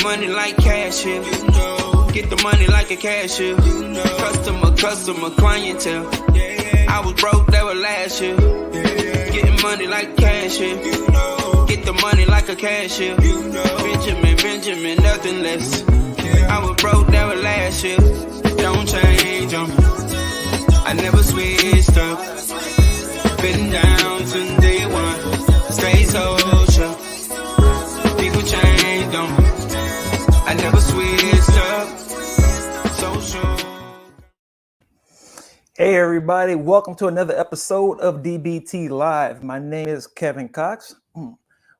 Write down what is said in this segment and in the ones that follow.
Getting money like cashier. Get the money like a cashier. Customer, clientele. I was broke, that was last year. Getting money like cashier. Get the money like a cashier. Benjamin, nothing less. I was broke, that was last year. Don't change on me. I never switched up. Been down since day one. Stay social. People change on me. I never switched up. Social. Hey everybody, welcome to another episode of DBT Live. My name is Kevin Cox.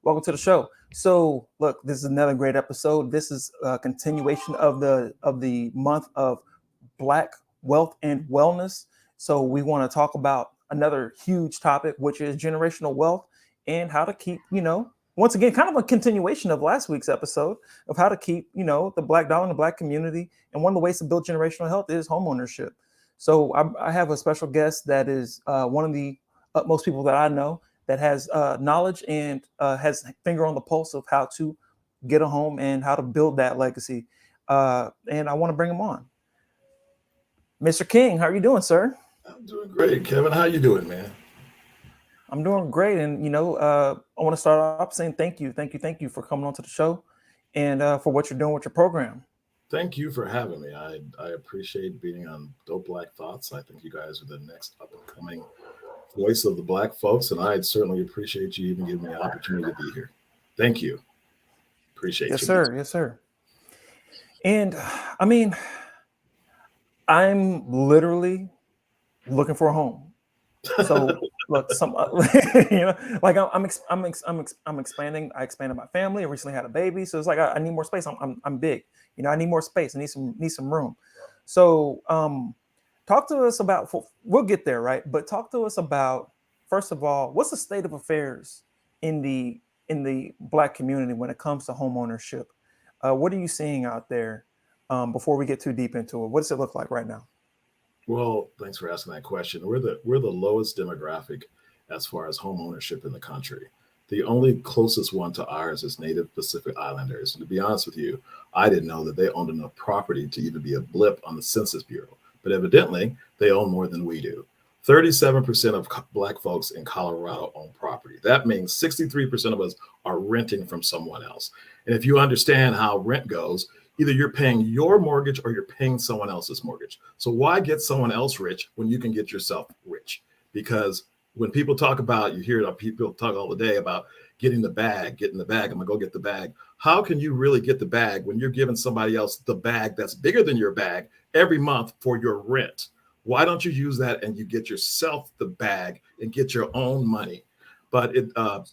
Welcome to the show. So look, this is another great episode. This is a continuation of the month of Black Wealth and Wellness. So we want to talk about another huge topic, which is generational wealth and how to keep, once again, kind of a continuation of last week's episode of how to keep, the Black dollar in the Black community. And one of the ways to build generational health is homeownership. So I have a special guest that is one of the utmost people that I know that has knowledge and has finger on the pulse of how to get a home and how to build that legacy. And I want to bring him on. Mr. King, how are you doing, sir? I'm doing great, Kevin. How you doing, man? I'm doing great. And, I want to start off saying thank you for coming on to the show and for what you're doing with your program. Thank you for having me. I appreciate being on Dope Black Thoughts. I think you guys are the next up-and-coming voice of the Black folks, and I'd certainly appreciate you even giving me an opportunity to be here. Thank you. Appreciate yes, you. Sir. Yes, sir. And, I mean, I'm literally looking for a home. So look, I'm expanding. I expanded my family. I recently had a baby, so it's like I need more space. I'm big. I need more space. I need some room. So talk to us about. We'll get there, right? But talk to us about, first of all, what's the state of affairs in the Black community when it comes to home ownership? What are you seeing out there? Before we get too deep into it, what does it look like right now? Well, thanks for asking that question. We're the lowest demographic as far as home ownership in the country. The only closest one to ours is Native Pacific Islanders. And to be honest with you, I didn't know that they owned enough property to even be a blip on the Census Bureau. But evidently, they own more than we do. 37% of Black folks in Colorado own property. That means 63% of us are renting from someone else. And if you understand how rent goes, either you're paying your mortgage or you're paying someone else's mortgage. So why get someone else rich when you can get yourself rich? Because when people talk about, you hear people talk all the day about getting the bag, I'm gonna go get the bag. How can you really get the bag when you're giving somebody else the bag that's bigger than your bag every month for your rent? Why don't you use that and you get yourself the bag and get your own money? But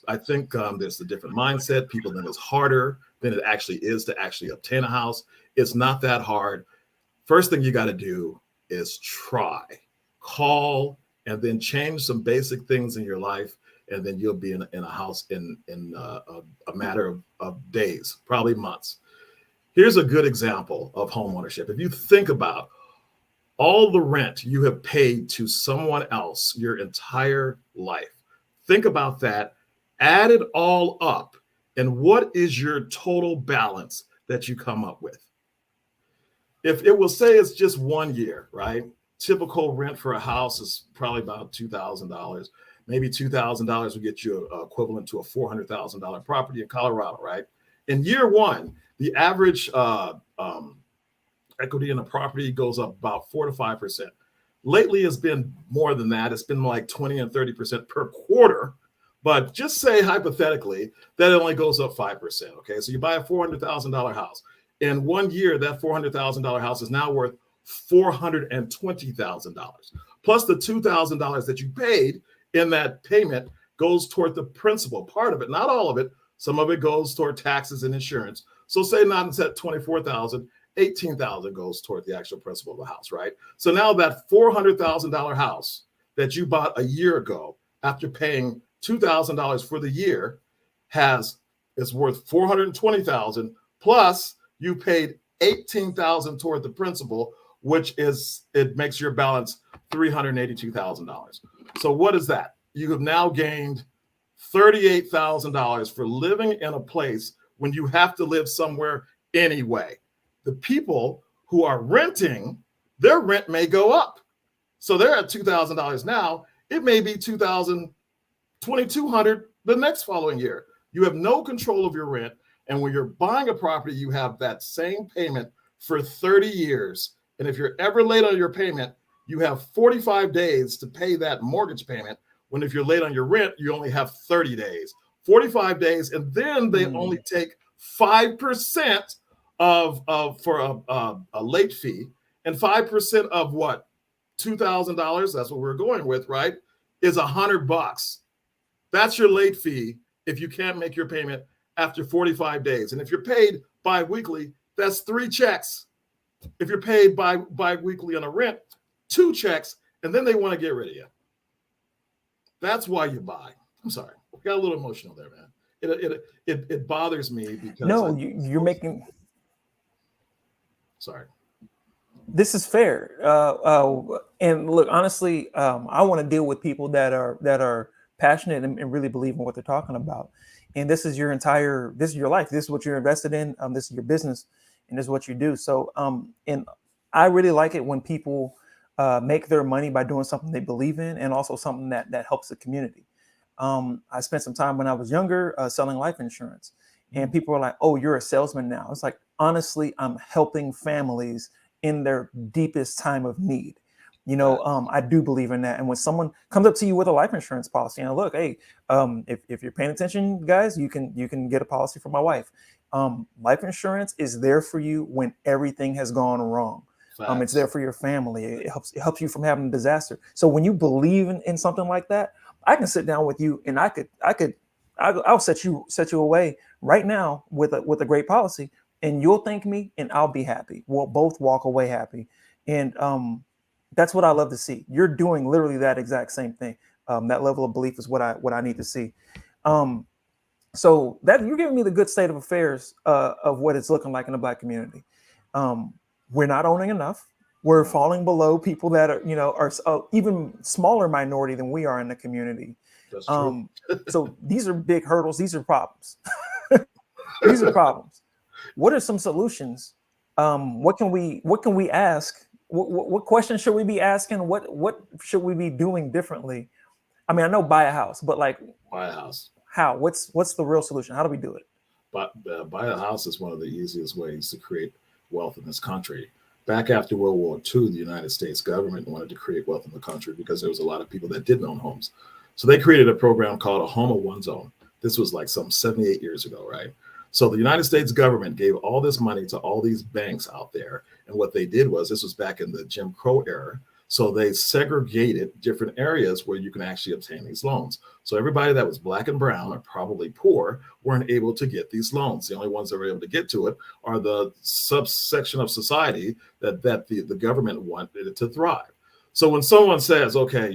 I think there's a different mindset. People think it's harder than it actually is to actually obtain a house. It's not that hard. First thing you got to do is try, call, and then change some basic things in your life, and then you'll be in a house in a matter of days, probably months. Here's a good example of home ownership. If you think about all the rent you have paid to someone else your entire life, think about that, add it all up, and what is your total balance that you come up with? If it will say it's just 1 year, right? Typical rent for a house is probably about $2,000. Maybe $2,000 will get you equivalent to a $400,000 property in Colorado, right? In year one, the average equity in a property goes up about 4 to 5%. Lately, it's been more than that. It's been like 20 and 30% per quarter. But just say hypothetically that it only goes up 5%. Okay, so you buy a $400,000 house. In 1 year, that $400,000 house is now worth $420,000. Plus the $2,000 that you paid in that payment goes toward the principal part of it, not all of it. Some of it goes toward taxes and insurance. So say not instead $24,000, $18,000 goes toward the actual principal of the house, right? So now that $400,000 house that you bought a year ago after paying $2,000 for the year is worth $420,000, plus you paid $18,000 toward the principal, it makes your balance $382,000. So what is that? You have now gained $38,000 for living in a place when you have to live somewhere anyway. The people who are renting, their rent may go up. So they're at $2,000 now. It may be $2,200 the next following year. You have no control of your rent. And when you're buying a property, you have that same payment for 30 years. And if you're ever late on your payment, you have 45 days to pay that mortgage payment. When if you're late on your rent, you only have 30 days, 45 days. And then they only take 5% for a late fee, and 5% of what? $2,000. That's what we're going with, right? Is $100. That's your late fee if you can't make your payment after 45 days. And if you're paid bi-weekly, that's 3 checks. If you're paid bi-weekly on a rent, 2 checks, and then they want to get rid of you. That's why you buy. I'm sorry, I got a little emotional there, man. It bothers me because you're making. Sorry. This is fair, and look, honestly, I want to deal with people that are passionate and really believe in what they're talking about. And this is your life. This is what you're invested in. This is your business, and this is what you do. So, and I really like it when people make their money by doing something they believe in, and also something that helps the community. I spent some time when I was younger selling life insurance, and people were like, "Oh, you're a salesman now." It's like, honestly, I'm helping families in their deepest time of need. I do believe in that. And when someone comes up to you with a life insurance policy, and look, hey, if you're paying attention, guys, you can get a policy for my wife. Life insurance is there for you when everything has gone wrong. It's there for your family. It helps you from having a disaster. So when you believe in something like that, I can sit down with you and I'll set you away right now with a great policy, and you'll thank me and I'll be happy. We'll both walk away happy. And that's what I love to see. You're doing literally that exact same thing. That level of belief is what I need to see. So that you're giving me the good state of affairs of what it's looking like in the Black community. We're not owning enough. We're falling below people that are even smaller minority than we are in the community. That's true. So these are big hurdles. These are problems. These are problems. What are some solutions? What can we ask? What questions should we be asking? What should we be doing differently? I mean, I know buy a house, but like buy a house. How? What's the real solution? How do we do it? But buy a house is one of the easiest ways to create wealth in this country. Back after World War II, the United States government wanted to create wealth in the country because there was a lot of people that didn't own homes. So they created a program called a Home of One's Own. This was like some 78 years ago, right? So the United States government gave all this money to all these banks out there. And what they did was, this was back in the Jim Crow era. So they segregated different areas where you can actually obtain these loans. So everybody that was Black and brown or probably poor weren't able to get these loans. The only ones that were able to get to it are the subsection of society that the government wanted it to thrive. So when someone says, okay,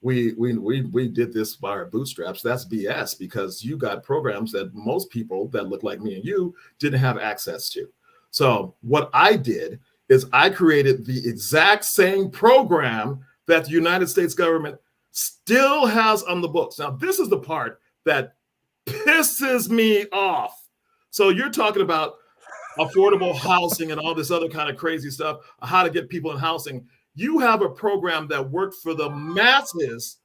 we did this by our bootstraps, that's BS, because you got programs that most people that look like me and you didn't have access to. So what I did is I created the exact same program that the United States government still has on the books. Now, this is the part that pisses me off. So you're talking about affordable housing and all this other kind of crazy stuff, how to get people in housing. You have a program that worked for the masses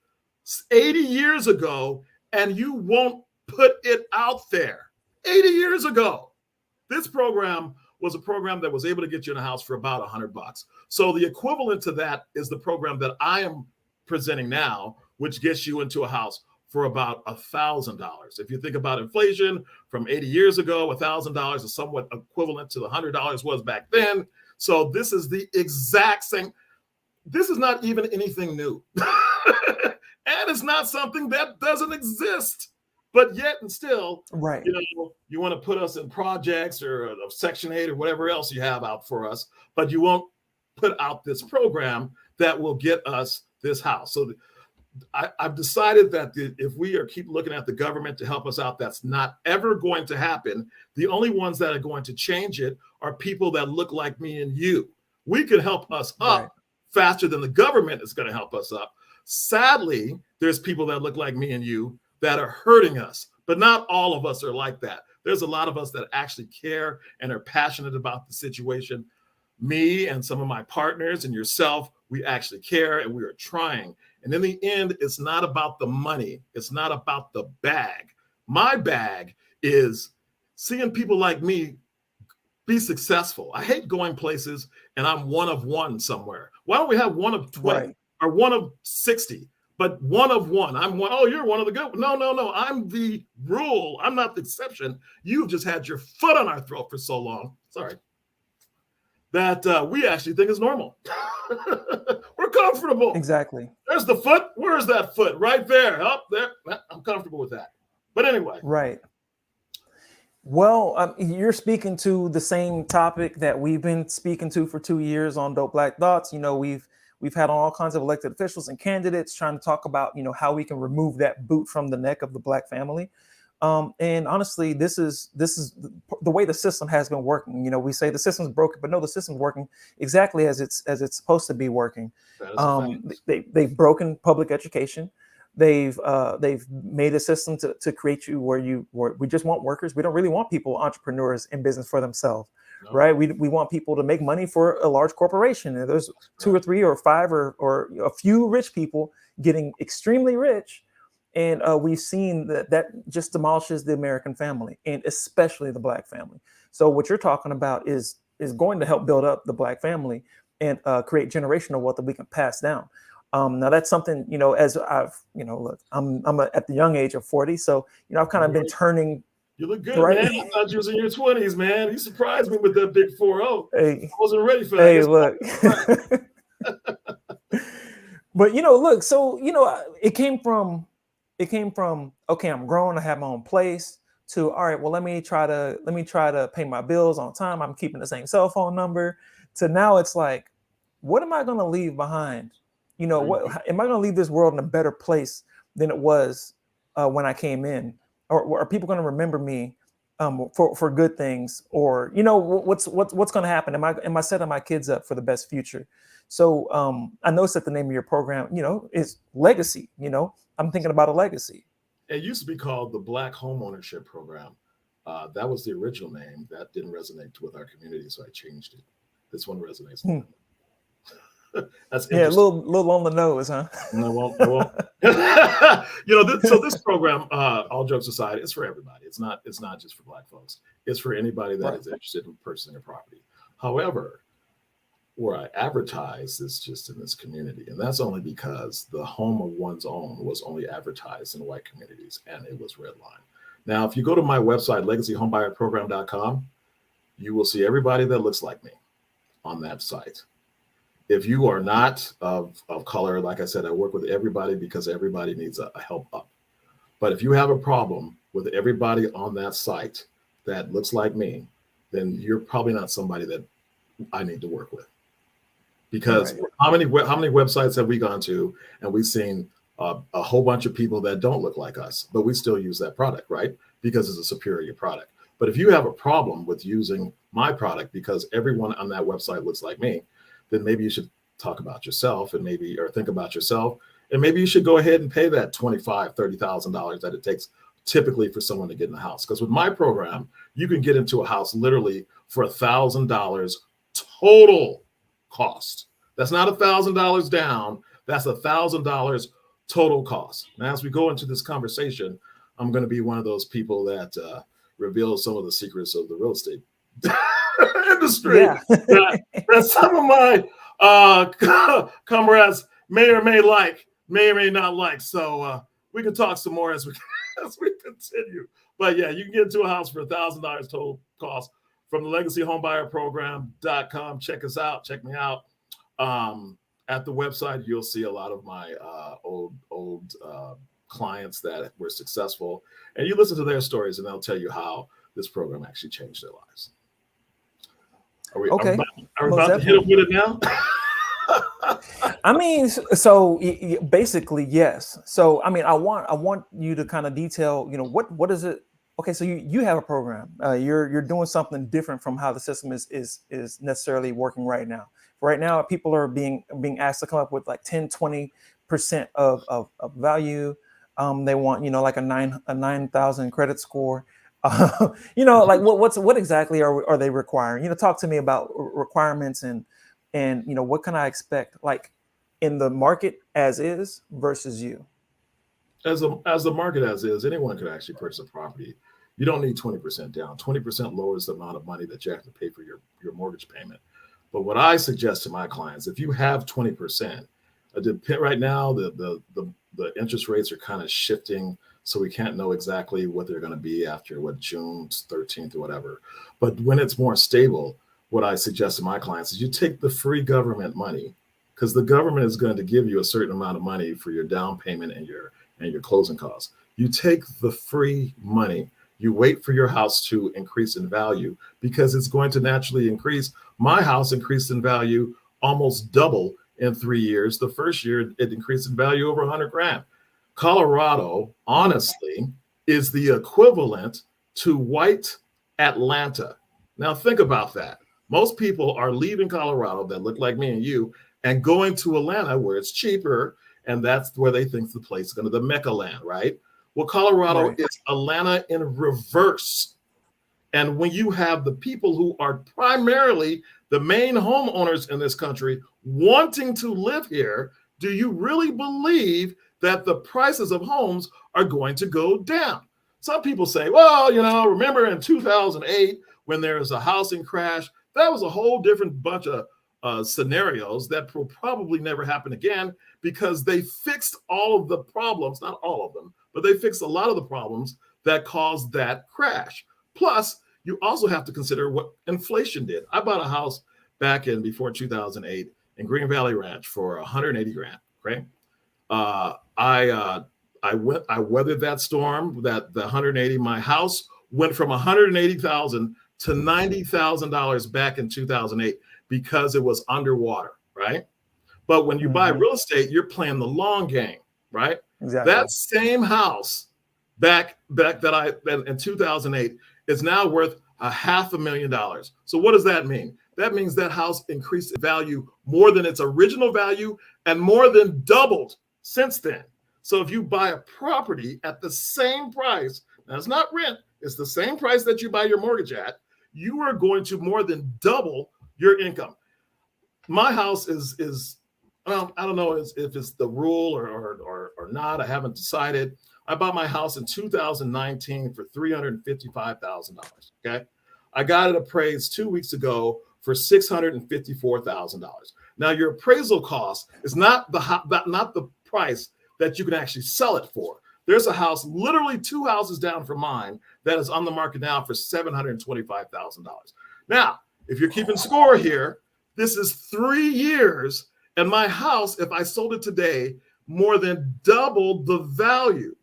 80 years ago, and you won't put it out there. 80 years ago. This program was a program that was able to get you in a house for about $100. So the equivalent to that is the program that I am presenting now, which gets you into a house for about $1,000. If you think about inflation from 80 years ago, $1,000 is somewhat equivalent to the $100 was back then. So this is the exact same. This is not even anything new. And it's not something that doesn't exist. But yet and still, right, you want to put us in projects or Section 8 or whatever else you have out for us, but you won't put out this program that will get us this house. So I've decided that if we keep looking at the government to help us out, that's not ever going to happen. The only ones that are going to change it are people that look like me and you. We can help us up faster than the government is going to help us up. Sadly, there's people that look like me and you that are hurting us, but not all of us are like that. There's a lot of us that actually care and are passionate about the situation. Me and some of my partners and yourself, we actually care and we are trying. And in the end, it's not about the money. It's not about the bag. My bag is seeing people like me be successful. I hate going places and I'm one of one somewhere. Why don't we have one of 20 or one of 60, but one of one? I'm one. Oh, you're one of the good. No. I'm the rule. I'm not the exception. You've just had your foot on our throat for so long. Sorry. That we actually think is normal. We're comfortable. Exactly. There's the foot. Where's that foot? Right there. Up there. I'm comfortable with that. But anyway. Right. Well, you're speaking to the same topic that we've been speaking to for 2 years on Dope Black Thoughts. You know, we've had all kinds of elected officials and candidates trying to talk about, you know, how we can remove that boot from the neck of the Black family. And honestly, this is the way the system has been working. You know, we say the system's broken, but no, the system's working exactly as it's supposed to be working. They've broken public education. They've made a system to create you where we just want workers. We don't really want people, entrepreneurs in business for themselves, right? We want people to make money for a large corporation. And there's 2 or 3 or 5 or a few rich people getting extremely rich. And we've seen that just demolishes the American family, and especially the Black family. So what you're talking about is going to help build up the Black family and create generational wealth that we can pass down. Now that's something, you know, as I've, you know, look, I'm at the young age of 40. So, you know, I've kind of been turning. You look good, right? Man. I thought you was in your 20s, man. You surprised me with that big 4-0. Hey, I wasn't ready for that. Hey, look. But, you know, look, so, you know, it came from, okay, I'm grown, I have my own place, to, all right, well, let me try to pay my bills on time. I'm keeping the same cell phone number, to now it's like, what am I going to leave behind? You know, what am I going to leave this world in a better place than it was when I came in? Or are people going to remember me for good things? Or, you know, what's going to happen? Am I setting my kids up for the best future? So I noticed that the name of your program, you know, is Legacy. You know, I'm thinking about a legacy. It used to be called the Black Homeownership Program. That was the original name. That didn't resonate with our community, so I changed it. This one resonates. That's a little on the nose, huh? No, won't. You know, so this program, all jokes aside, it's for everybody. It's not just for Black folks. It's for anybody that is interested in purchasing a property. However, where I advertise is just in this community, and that's only because the home of one's own was only advertised in white communities, and it was redlined. Now, if you go to my website, legacyhomebuyerprogram.com, you will see everybody that looks like me on that site. If you are not of color, like I said, I work with everybody because everybody needs a help up. But if you have a problem with everybody on that site that looks like me, then you're probably not somebody that I need to work with. Because how many websites have we gone to and we've seen a whole bunch of people that don't look like us, but we still use that product, right? Because it's a superior product. But if you have a problem with using my product because everyone on that website looks like me, then maybe you should talk about yourself or think about yourself. And maybe you should go ahead and pay that $25,000, $30,000 that it takes typically for someone to get in a house. Because with my program, you can get into a house literally for $1,000 total cost. That's not $1,000 down. That's $1,000 total cost. Now, as we go into this conversation, I'm going to be one of those people that reveals some of the secrets of the real estate industry that some of my comrades may or may not like. So we can talk some more as we continue. But yeah, you can get into a house for $1,000 total cost from the legacyhomebuyerprogram.com. Check us out. Check me out. At the website, you'll see a lot of my old clients that were successful, and you listen to their stories, and they'll tell you how this program actually changed their lives. Are we about to hit them with it now? I mean, so basically, yes. So, I mean, I want you to kind of detail, you know, what is it? Okay, so you have a program. You're doing something different from how the system is necessarily working right now. Right now, people are being asked to come up with like 10-20% of value. They want, you know, like a 9,000 credit score. Like what exactly are they requiring? Talk to me about requirements and what can I expect like in the market as is versus you. As the market as is, anyone could actually purchase a property. You don't need 20% down. 20% lowers the amount of money that you have to pay for your mortgage payment. But what I suggest to my clients, if you have 20%, right now the interest rates are kind of shifting, so we can't know exactly what they're going to be after June 13th or whatever. But when it's more stable, what I suggest to my clients is you take the free government money, because the government is going to give you a certain amount of money for your down payment and your closing costs. You take the free money, you wait for your house to increase in value, because it's going to naturally increase. My house increased in value almost double in 3 years. The first year it increased in value over 100 grand. Colorado, honestly, is the equivalent to white Atlanta. Now think about that. Most people are leaving Colorado that look like me and you and going to Atlanta where it's cheaper, and that's where they think the place is going to, the Mecca land, right? Well, Colorado is Atlanta in reverse. And when you have the people who are primarily the main homeowners in this country wanting to live here, do you really believe that the prices of homes are going to go down? Some people say, well, remember in 2008 when there was a housing crash, that was a whole different bunch of scenarios that will probably never happen again, because they fixed all of the problems, not all of them, but they fixed a lot of the problems that caused that crash. Plus, you also have to consider what inflation did. I bought a house back in before 2008 in Green Valley Ranch for 180 grand. Okay, I weathered that storm. That the 180, my house went from 180,000 to $90,000 back in 2008 because it was underwater, right? But when you buy real estate, you're playing the long game, right? Exactly. That same house back in 2008 is now worth $500,000. So what does that mean? That means that house increased in value more than its original value and more than doubled since then. So if you buy a property at the same price, now it's not rent, it's the same price that you buy your mortgage at, you are going to more than double your income. My house is I don't know if it's the rule or not. I haven't decided. I bought my house in 2019 for $355,000. Okay, I got it appraised 2 weeks ago for $654,000. Now your appraisal cost is not the price that you can actually sell it for. There's a house literally 2 houses down from mine that is on the market now for $725,000. Now, if you're keeping score here, this is 3 years, and my house, if I sold it today, more than doubled the value.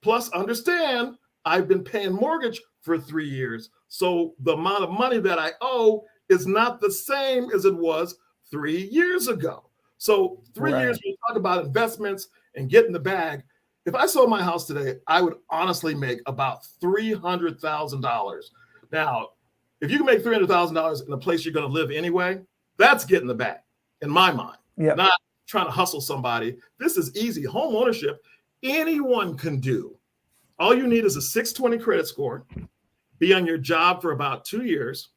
Plus, understand, I've been paying mortgage for 3 years, so the amount of money that I owe is not the same as it was 3 years ago. So 3 years, we talk about investments and getting the bag. If I sold my house today, I would honestly make about $300,000. Now, if you can make $300,000 in a place you're going to live anyway, that's getting the bag, in my mind. Not trying to hustle somebody. This is easy. Home ownership, anyone can do. All you need is a 620 credit score, be on your job for about 2 years,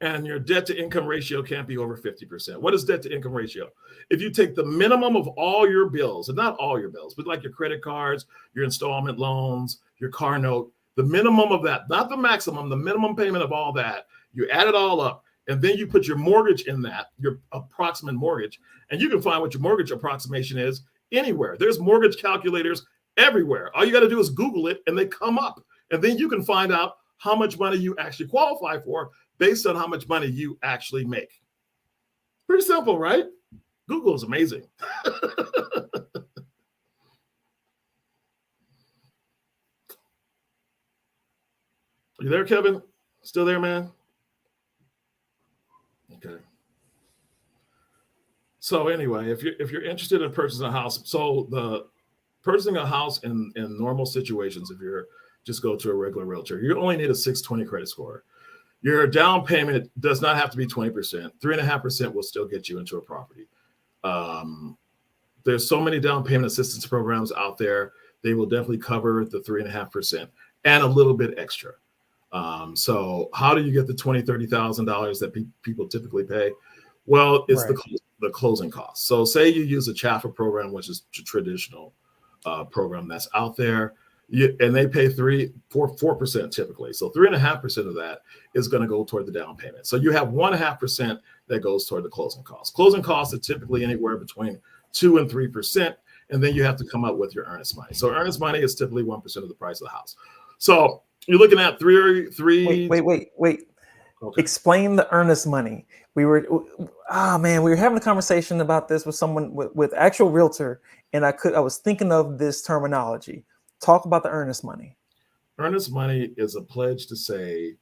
and your debt to income ratio can't be over 50%. What is debt to income ratio? If you take the minimum of all your bills, and not all your bills, but like your credit cards, your installment loans, your car note, the minimum of that, not the maximum, the minimum payment of all that, you add it all up, and then you put your mortgage in that, your approximate mortgage, and you can find what your mortgage approximation is anywhere. There's mortgage calculators everywhere. All you got to do is Google it, and they come up. And then you can find out how much money you actually qualify for based on how much money you actually make. Pretty simple, right? Google is amazing. You there, Kevin? Still there, man? Okay. So anyway, if you're interested in purchasing a house, so the purchasing a house in normal situations, if you're just go to a regular realtor, you only need a 620 credit score. Your down payment does not have to be 20%. 3.5% will still get you into a property. There's so many down payment assistance programs out there. They will definitely cover the 3.5%. and a little bit extra. So how do you get the $20,000-$30,000 that people typically pay? Well, it's the closing costs. So say you use a Chaffer program, which is a traditional program that's out there, and they pay 4% typically. So 3.5% of that is going to go toward the down payment. So you have 1.5% that goes toward the closing costs. Closing costs are typically anywhere between 2 and 3%, and then you have to come up with your earnest money. So earnest money is typically 1% of the price of the house. So you're looking at three. Wait. Okay. Explain the earnest money. We were having a conversation about this with someone with actual realtor, and I was thinking of this terminology. Talk about the earnest money. Earnest money is a pledge to say,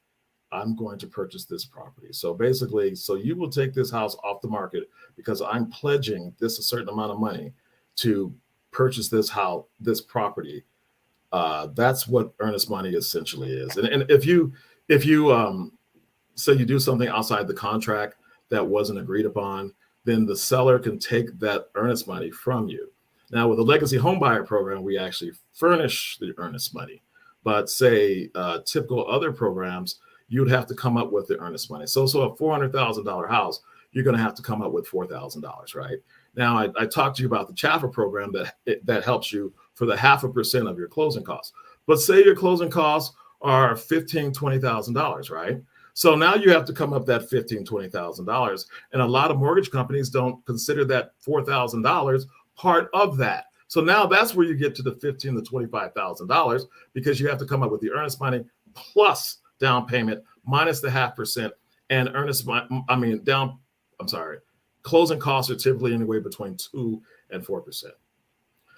I'm going to purchase this property. So basically, you will take this house off the market because I'm pledging a certain amount of money to purchase this house, this property. That's what earnest money essentially is. And if you say you do something outside the contract that wasn't agreed upon, then the seller can take that earnest money from you. Now, with the Legacy Homebuyer program, we actually furnish the earnest money. But say typical other programs, you'd have to come up with the earnest money. So a $400,000 house, you're going to have to come up with $4,000, right? Now, I talked to you about the Chaffer program that helps you for the 0.5% of your closing costs. But say your closing costs are $15,000, $20,000, right? So now you have to come up that $15,000, $20,000. And a lot of mortgage companies don't consider that $4,000 part of that. So now that's where you get to the $15,000 to $25,000 because you have to come up with the earnest money plus down payment minus the 0.5% and closing costs are typically anywhere between 2 and 4%.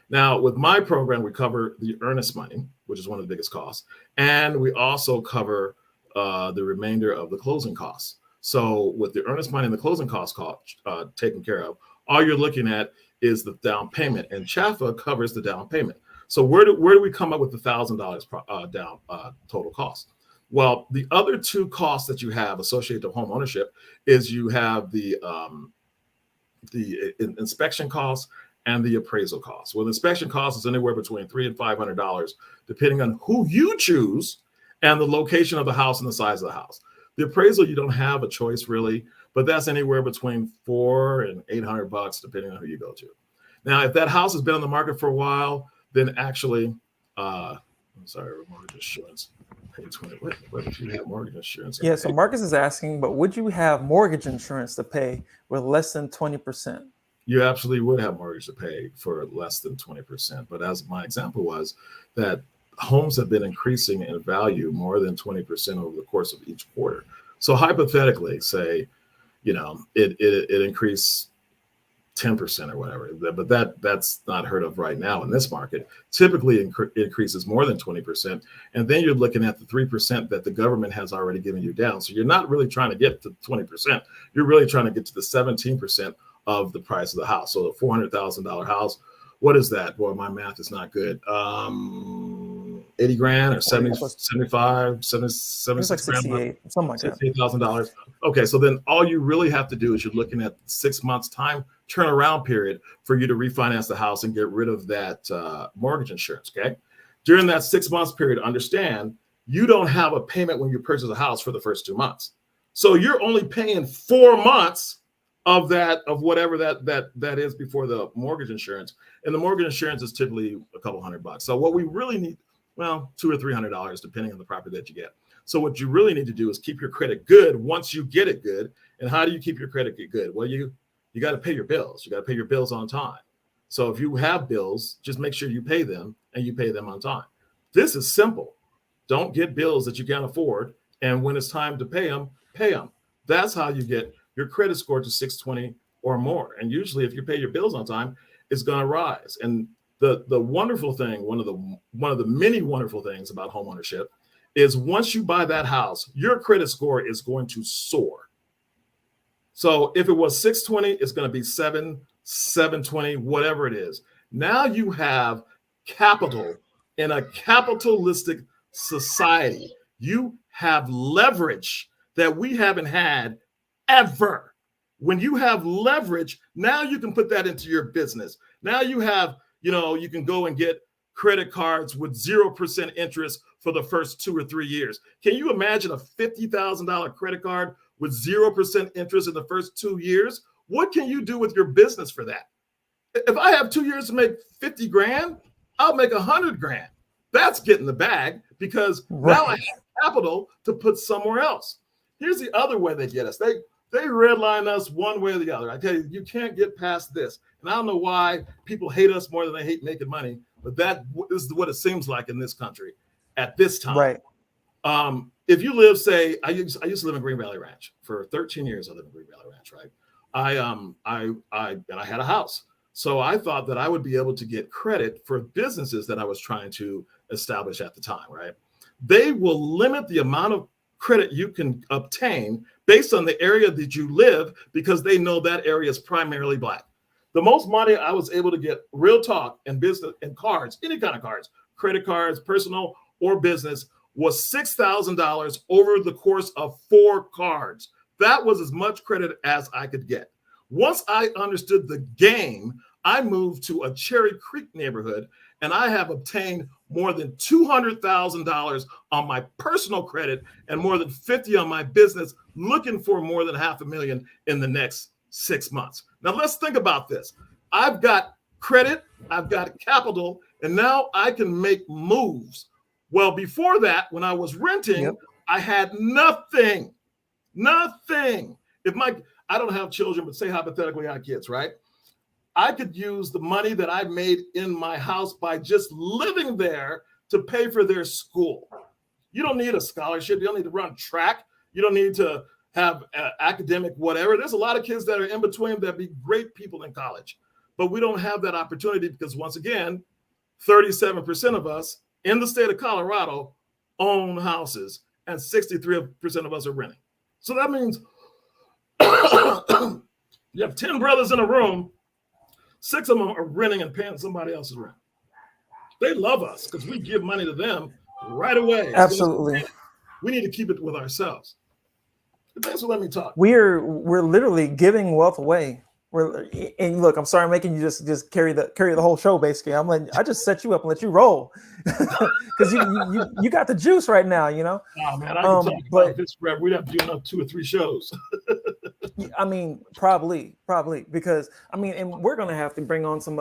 Now, with my program, we cover the earnest money, which is one of the biggest costs, and we also cover the remainder of the closing costs. So with the earnest money and the closing costs taken care of, all you're looking at is the down payment, and Chaffer covers the down payment. So where do we come up with the $1,000 down total cost? Well, the other two costs that you have associated to home ownership is you have the inspection costs and the appraisal costs. Well, the inspection cost is anywhere between $300 and $500, depending on who you choose and the location of the house and the size of the house. The appraisal, you don't have a choice really, but that's anywhere between $400 and $800, depending on who you go to. Now, if that house has been on the market for a while, then actually, mortgage insurance. What if you have mortgage insurance? Yeah, so Marcus is asking, but would you have mortgage insurance to pay with less than 20%? You absolutely would have mortgage to pay for less than 20%. But as my example was, that homes have been increasing in value more than 20% over the course of each quarter. So hypothetically, say, it increased 10% or whatever, but that's not heard of right now in this market. Typically increases more than 20. And then you're looking at the 3% that the government has already given you down. So you're not really trying to get to 20%. You're really trying to get to the 17% of the price of the house. So the $400,000 house, what is that? Boy, my math is not good. 80 grand or 70, 75, 70, 76 like 68, grand, something like that. $68,000. Okay, so then all you really have to do is you're looking at 6 months time turnaround period for you to refinance the house and get rid of that mortgage insurance, okay? During that 6 months period, understand you don't have a payment when you purchase a house for the first 2 months. So you're only paying 4 months of whatever that is before the mortgage insurance. And the mortgage insurance is typically a couple $100. So what we really need, well, $200 or $300, depending on the property that you get. So what you really need to do is keep your credit good once you get it good. And how do you keep your credit good? Well, you got to pay your bills. You got to pay your bills on time. So if you have bills, just make sure you pay them and you pay them on time. This is simple. Don't get bills that you can't afford. And when it's time to pay them, pay them. That's how you get your credit score to 620 or more. And usually if you pay your bills on time, it's going to rise. And the wonderful thing, one of the many wonderful things about homeownership is once you buy that house, your credit score is going to soar. So if it was 620, it's going to be 720, whatever it is. Now you have capital in a capitalistic society. You have leverage that we haven't had ever. When you have leverage, now you can put that into your business. Now you have, you can go and get credit cards with 0% interest for the first 2 or 3 years. Can you imagine a $50,000 credit card with 0% interest in the first 2 years? What can you do with your business for that? If I have 2 years to make 50 grand, I'll make 100 grand. That's getting the bag because now I have capital to put somewhere else. Here's the other way they get us. They redline us one way or the other. I tell you, you can't get past this. And I don't know why people hate us more than they hate making money, but that is what it seems like in this country at this time. Right. If you live, say, I used to live in Green Valley Ranch for 13 years. I lived in Green Valley Ranch, right? I had a house. So I thought that I would be able to get credit for businesses that I was trying to establish at the time, right? They will limit the amount of credit you can obtain based on the area that you live because they know that area is primarily Black. The most money I was able to get, real talk, in business and cards, any kind of cards, credit cards, personal or business, was $6,000 over the course of 4 cards. That was as much credit as I could get. Once I understood the game, I moved to a Cherry Creek neighborhood, and I have obtained more than $200,000 on my personal credit and more than 50 on my business, looking for more than $500,000 in the next 6 months. Now let's think about this. I've got credit, I've got capital, and now I can make moves. Well, before that, when I was renting, I had nothing. I don't have children, but say hypothetically I had kids, right? I could use the money that I made in my house by just living there to pay for their school. You don't need a scholarship. You don't need to run track. You don't need to have academic whatever. There's a lot of kids that are in between that be great people in college, but we don't have that opportunity because, once again, 37% of us in the state of Colorado own houses and 63% of us are renting. So that means you have 10 brothers in a room, 6 of them are renting and paying somebody else's rent. They love us because we give money to them right away. Absolutely. We need to keep it with ourselves. But thanks for letting me talk. We're literally giving wealth away. And look, I'm sorry I'm making you just carry the whole show. Basically, I'm like, I just set you up and let you roll because you got the juice right now, you know. Oh man, I can talk about this forever. We'd have to do another 2 or 3 shows. I mean, probably because I mean, and we're gonna have to bring on some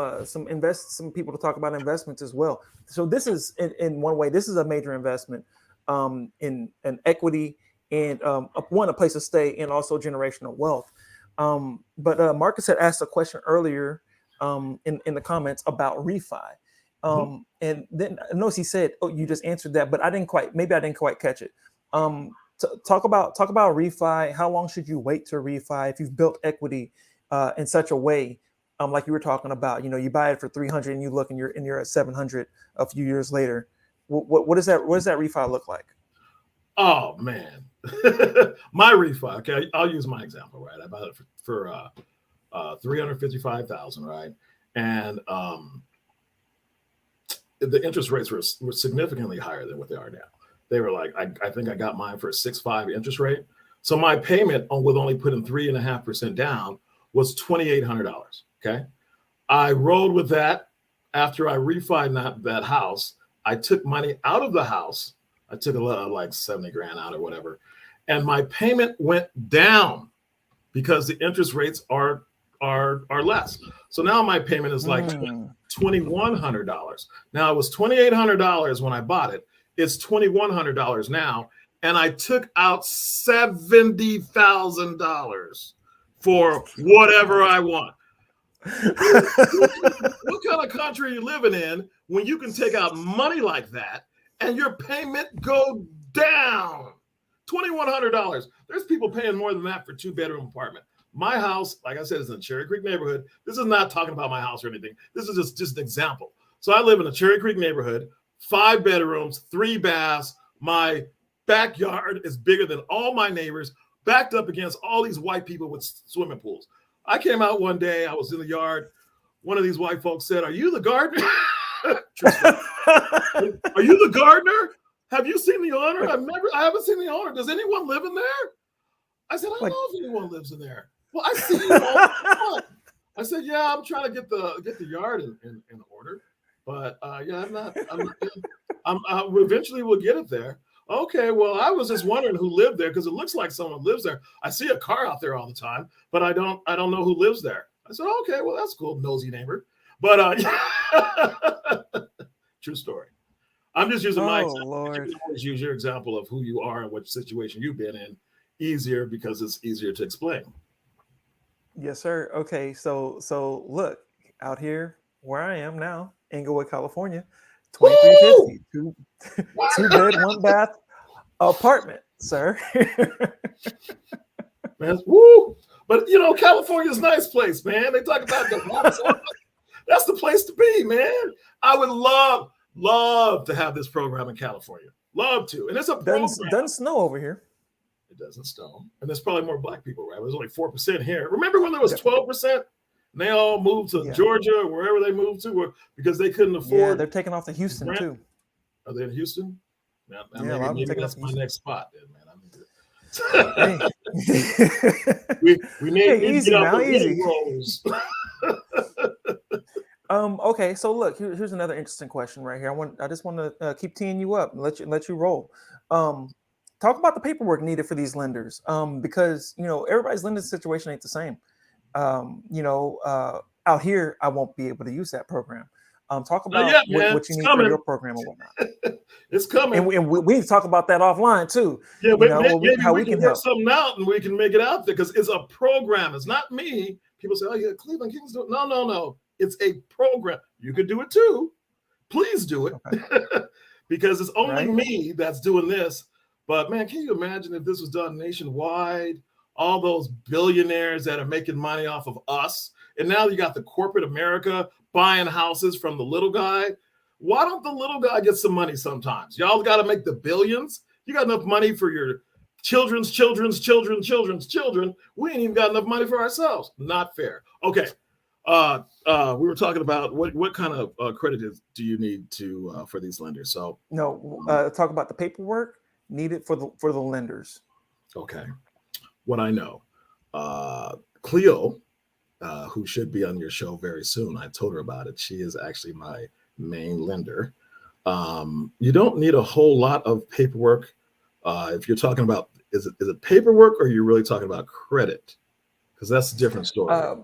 people to talk about investments as well. So this is in one way, this is a major investment in equity and a place to stay and also generational wealth. But Marcus had asked a question earlier in the comments about refi. And then I notice he said, "Oh, you just answered that," but I didn't quite catch it. Talk about refi. How long should you wait to refi if you've built equity in such a way, like you were talking about? You know, you buy it for 300 and you look and you're at 700 a few years later. What does that refi look like? Oh man, my refi. Okay, I'll use my example. Right, I bought it for $355,000. Right, and the interest rates were significantly higher than what they are now. They were like, I think I got mine for a 6.5 interest rate. So my payment with only putting 3.5% down was $2,800. Okay, I rolled with that. After I refied that house, I took money out of the house. I took like 70 grand out or whatever. And my payment went down because the interest rates are less. So now my payment is like $2,100. Now it was $2,800 when I bought it. It's $2,100 now. And I took out $70,000 for whatever I want. What kind of country are you living in when you can take out money like that and your payment go down? $2,100. There's people paying more than that for a 2-bedroom apartment. My house, like I said, is in a Cherry Creek neighborhood. This is not talking about my house or anything. This is just an example. So I live in a Cherry Creek neighborhood, 5 bedrooms, 3 baths. My backyard is bigger than all my neighbors, backed up against all these white people with swimming pools. I came out one day, I was in the yard. One of these white folks said, "Are you the gardener?" "Are you the gardener? Have you seen the owner?" I haven't seen the owner. "Does anyone live in there?" I said, "I don't know if anyone lives in there." "Well, I see you all the time." I said, "Yeah, I'm trying to get the yard in order." But yeah, I'm not. Eventually, we'll get it there. Okay, well, I was just wondering who lived there because it looks like someone lives there. I see a car out there all the time, but I don't know who lives there. I said, okay, well, that's cool, nosy neighbor. But true story. I'm just using my example. Lord. You can always use your example of who you are and what situation you've been in easier because it's easier to explain. Yes, sir. Okay, so look out here where I am now, Inglewood, California, 2350, two bed, one bath apartment, sir. Man, woo! But you know, California's a nice place, man. They talk about that's the place to be, man. I would love to have this program in California. Love to. And it's a program. Doesn't snow over here. It doesn't snow. And there's probably more black people, right? There's only 4% here. Remember when there was 12%? And they all moved to Georgia or wherever they moved to because they couldn't afford. Yeah, they're taking off to Houston rent. Too. Are they in Houston? Yeah, maybe that's my next spot then, man. we need easy now, easy. Okay, so look, here's another interesting question right here. I just want to keep teeing you up and let you roll. Talk about the paperwork needed for these lenders, because everybody's lending situation ain't the same. Out here I won't be able to use that program. Talk about what you need for your program and whatnot. It's coming, and we need to talk about that offline too. Yeah, but maybe how we can work something out and we can make it out there because it's a program. It's not me. People say, "Oh, yeah, Cleveland Kings do it." No. It's a program. You could do it too. Please do it, because it's only me that's doing this. But man, can you imagine if this was done nationwide? All those billionaires that are making money off of us, and now you got the corporate America buying houses from the little guy. Why don't the little guy get some money sometimes? Y'all got to make the billions. You got enough money for your children's children's children's children's children. We ain't even got enough money for ourselves. Not fair. Okay. We were talking about what kind of credit do you need to for these lenders? So talk about the paperwork needed for the lenders. Okay. What I know, Cleo, who should be on your show very soon. I told her about it. She is actually my main lender. You don't need a whole lot of paperwork. If you're talking about, is it paperwork or are you really talking about credit? Because that's a different story.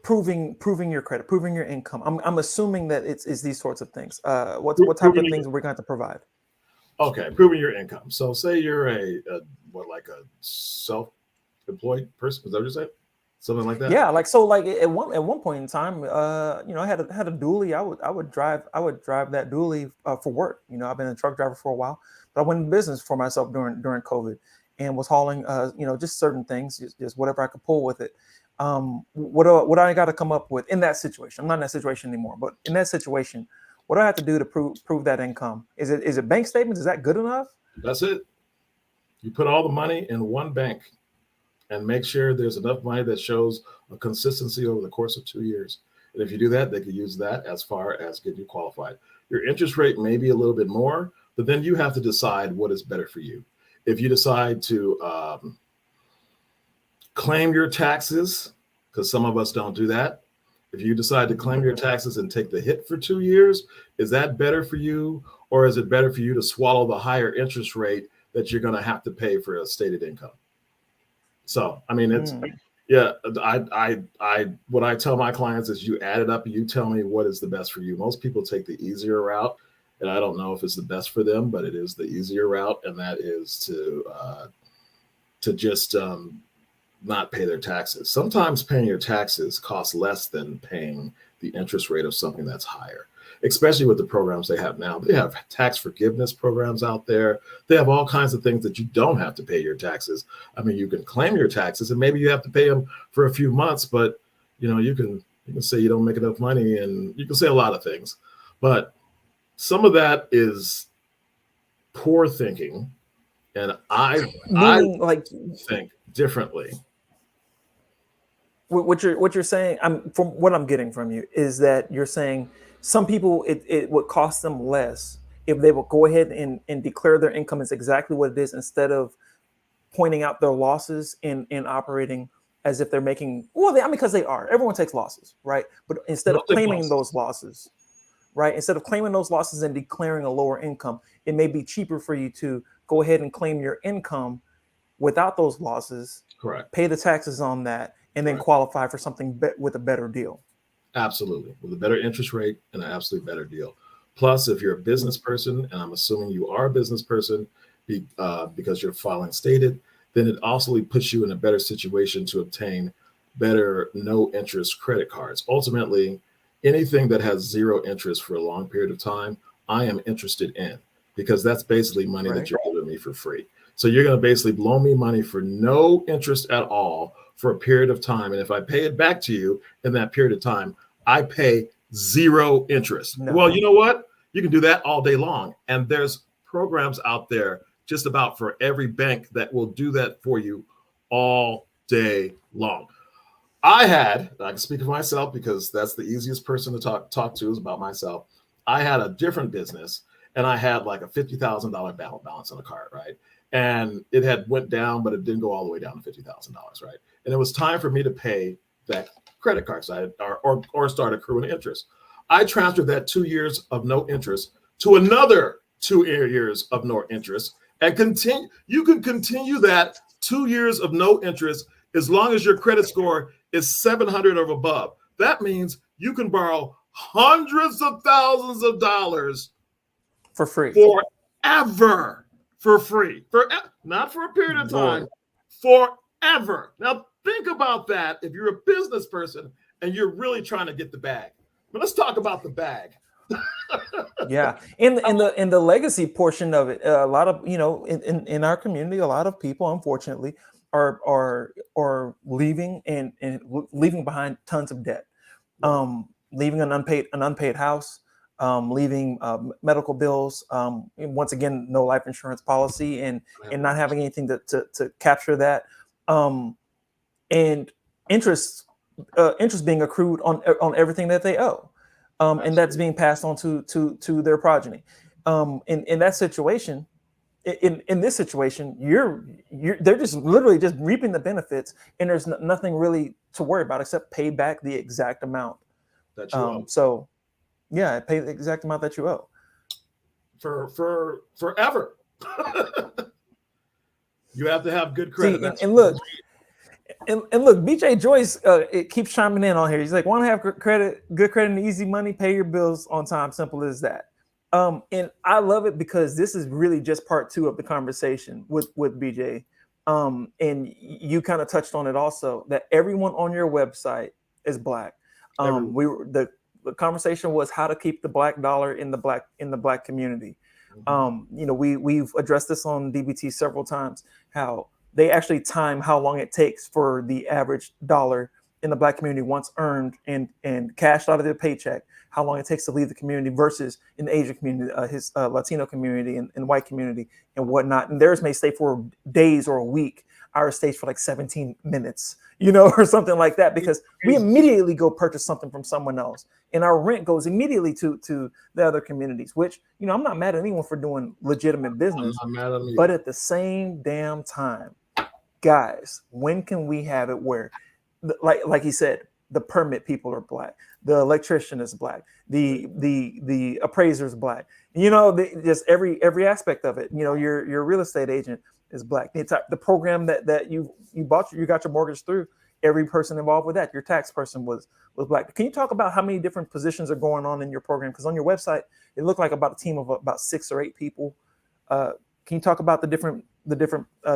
Proving your credit, proving your income. I'm assuming that it's these sorts of things. What type of things we're going to provide? Okay, proving your income. So say you're a self-employed person. Is that what you said? Something like that. Yeah, like at one point in time, I had a dually. I would drive that dually for work. I've been a truck driver for a while, but I went in business for myself during COVID and was hauling just certain things, just whatever I could pull with it. What I got to come up with in that situation? I'm not in that situation anymore, but in that situation, what do I have to do to prove that income? Is it bank statements? Is that good enough? That's it. You put all the money in one bank and make sure there's enough money that shows a consistency over the course of 2 years. And if you do that, they can use that as far as getting you qualified. Your interest rate may be a little bit more, but then you have to decide what is better for you. If you decide to claim your taxes, because some of us don't do that. If you decide to claim your taxes and take the hit for 2 years, is that better for you? Or is it better for you to swallow the higher interest rate that you're going to have to pay for a stated income? So, I mean, it's, what I tell my clients is you add it up and you tell me what is the best for you. Most people take the easier route, and I don't know if it's the best for them, but it is the easier route. And that is to just not pay their taxes. Sometimes paying your taxes costs less than paying the interest rate of something that's higher, especially with the programs they have now. They have tax forgiveness programs out there. They have all kinds of things that you don't have to pay your taxes. I mean, you can claim your taxes and maybe you have to pay them for a few months, but you can say you don't make enough money and you can say a lot of things, but some of that is poor thinking. And I think differently. What you're saying, from what I'm getting from you, is that you're saying some people it would cost them less if they would go ahead and declare their income as exactly what it is instead of pointing out their losses and operating as if they're making because they are. Everyone takes losses, right? But instead of claiming those losses, right? Instead of claiming those losses and declaring a lower income, it may be cheaper for you to go ahead and claim your income without those losses, Correct. pay the taxes on that, and then qualify for something with a better deal. Absolutely. With a better interest rate and an absolute better deal. Plus, if you're a business person, and I'm assuming you are a business person because you're filing stated, then it also puts you in a better situation to obtain better no interest credit cards. Ultimately, anything that has zero interest for a long period of time, I am interested in, because that's basically money that you're giving me for free. So you're going to basically loan me money for no interest at all for a period of time. And if I pay it back to you in that period of time, I pay zero interest. No. Well, you know what? You can do that all day long. And there's programs out there just about for every bank that will do that for you all day long. I can speak for myself because that's the easiest person to talk to is about myself. I had a different business and I had like a $50,000 balance on a card, right? And it had went down, but it didn't go all the way down to $50,000, right? And it was time for me to pay that credit card side or start accruing interest. I transferred that 2 years of no interest to another 2 years of no interest and continue. You can continue that 2 years of no interest as long as your credit score is 700 or above. That means you can borrow hundreds of thousands of dollars for free, forever, for free, not for a period of time, forever. Now think about that. If you're a business person and you're really trying to get the bag, but let's talk about the bag. Yeah, in the legacy portion of it, a lot of in our community, a lot of people, unfortunately, are leaving and leaving behind tons of debt, leaving an unpaid house, leaving medical bills, once again, no life insurance policy, and not having anything to capture that, and interest being accrued on everything that they owe. And that's being passed on to their progeny. In that situation, in this situation, they're just literally just reaping the benefits, and there's nothing really to worry about except pay back the exact amount that you owe. So, yeah, pay the exact amount that you owe for forever. You have to have good credit. See, and look. And look, BJ Joyce it keeps chiming in on here. He's like, want to have good credit and easy money, pay your bills on time. Simple as that. And I love it because this is really just part 2 of the conversation with BJ. And you kind of touched on it also, that everyone on your website is Black. The conversation was how to keep the Black dollar in the black community. We've addressed this on DBT several times, how they actually time how long it takes for the average dollar in the Black community, once earned and cashed out of their paycheck, how long it takes to leave the community versus in the Asian community, his Latino community and white community and whatnot. And theirs may stay for days or a week. Ours stays for like 17 minutes, or something like that, because we immediately go purchase something from someone else. And our rent goes immediately to the other communities, which, I'm not mad at anyone for doing legitimate business, but at the same damn time, guys, when can we have it where, like he said, the permit people are Black, the electrician is Black, the appraiser is Black, just every aspect of it. Your real estate agent is Black. The program that you got your mortgage through, every person involved with that, your tax person was Black. Can you talk about how many different positions are going on in your program? Because on your website, it looked like about a team of about 6 or 8 people. Can you talk about the different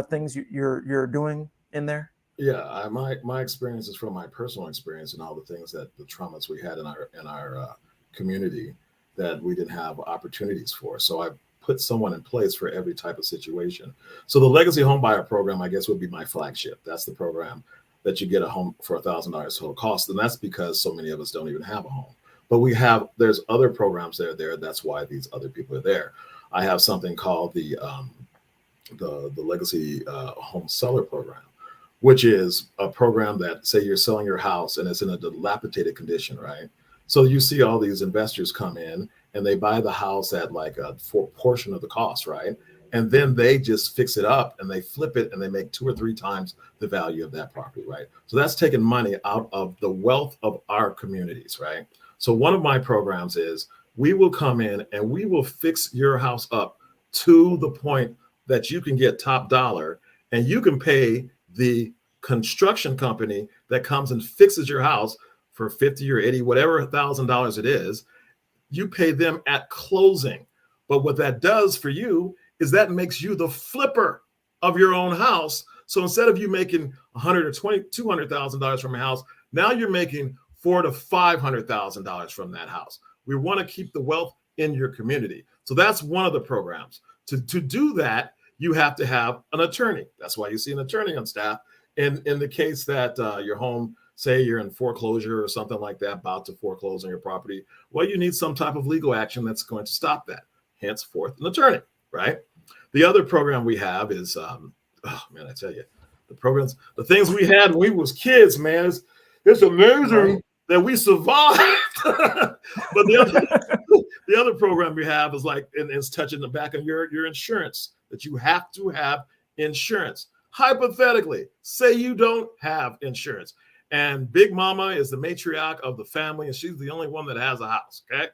things you're doing in there? Yeah, my experience is from my personal experience and all the things the traumas we had in our community that we didn't have opportunities for. So I put someone in place for every type of situation. So the Legacy Homebuyer program, I guess, would be my flagship. That's the program that you get a home for $1,000 total cost, and that's because so many of us don't even have a home. But there's other programs that are there. That's why these other people are there. I have something called the Legacy Home Seller Program, which is a program that, say you're selling your house and it's in a dilapidated condition, right? So you see all these investors come in and they buy the house at like a portion of the cost, right? And then they just fix it up and they flip it and they make 2 or 3 times the value of that property, right? So that's taking money out of the wealth of our communities, right? So one of my programs is We will come in and we will fix your house up to the point that you can get top dollar, and you can pay the construction company that comes and fixes your house for 50 or 80, whatever $1,000 it is. You pay them at closing. But what that does for you is that makes you the flipper of your own house. So instead of you making $100,000 or $200,000 from a house, now you're making $400,000 to $500,000 from that house. We want to keep the wealth in your community. So that's one of the programs. To do that, you have to have an attorney. That's why you see an attorney on staff. In the case that your home, say you're in foreclosure or something like that, about to foreclose on your property, well, you need some type of legal action that's going to stop that. Henceforth, an attorney, right? The other program we have is, oh man, I tell you, the things we had when we was kids, man, it's amazing that we survived. But the other program we have is like, and it's touching the back of your insurance, that you have to have insurance. Hypothetically, say you don't have insurance, and Big Mama is the matriarch of the family, and she's the only one that has a house, okay?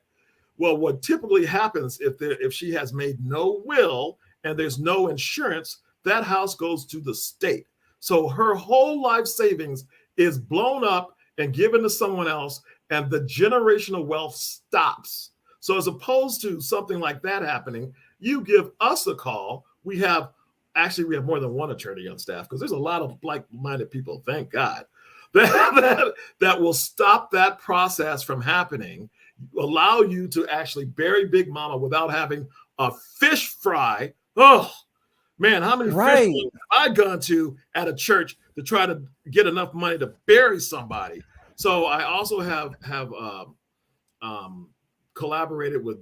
Well, what typically happens if she has made no will and there's no insurance, that house goes to the state. So her whole life savings is blown up and given to someone else, and the generational wealth stops. So as opposed to something like that happening, you give us a call. We have more than one attorney on staff, because there's a lot of like-minded people, thank God, that will stop that process from happening, allow you to actually bury Big Mama without having a fish fry. Oh, man, how many fish have I gone to at a church to try to get enough money to bury somebody? So I also have collaborated with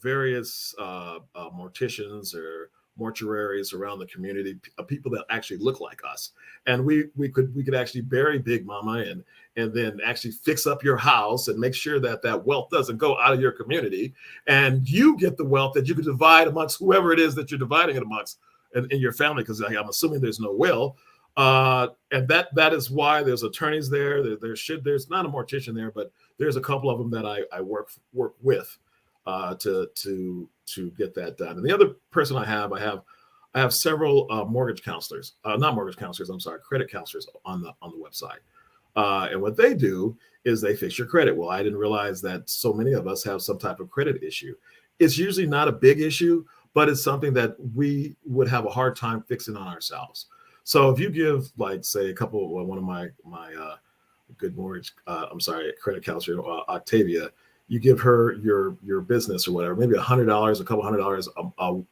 various morticians or mortuaries around the community, people that actually look like us, and we could actually bury Big Mama and then actually fix up your house and make sure that wealth doesn't go out of your community, and you get the wealth that you can divide amongst whoever it is that you're dividing it amongst in your family, because I'm assuming there's no will. And that is why there's attorneys there. There's not a mortician there, but there's a couple of them that I work with to get that done. And the other person I have several mortgage counselors, not mortgage counselors, I'm sorry, credit counselors on the website. And what they do is they fix your credit. Well, I didn't realize that so many of us have some type of credit issue. It's usually not a big issue, but it's something that we would have a hard time fixing on ourselves. So if you give, like, say, one of my good mortgage, credit counselor, Octavia, you give her your business or whatever, maybe $100, a couple $100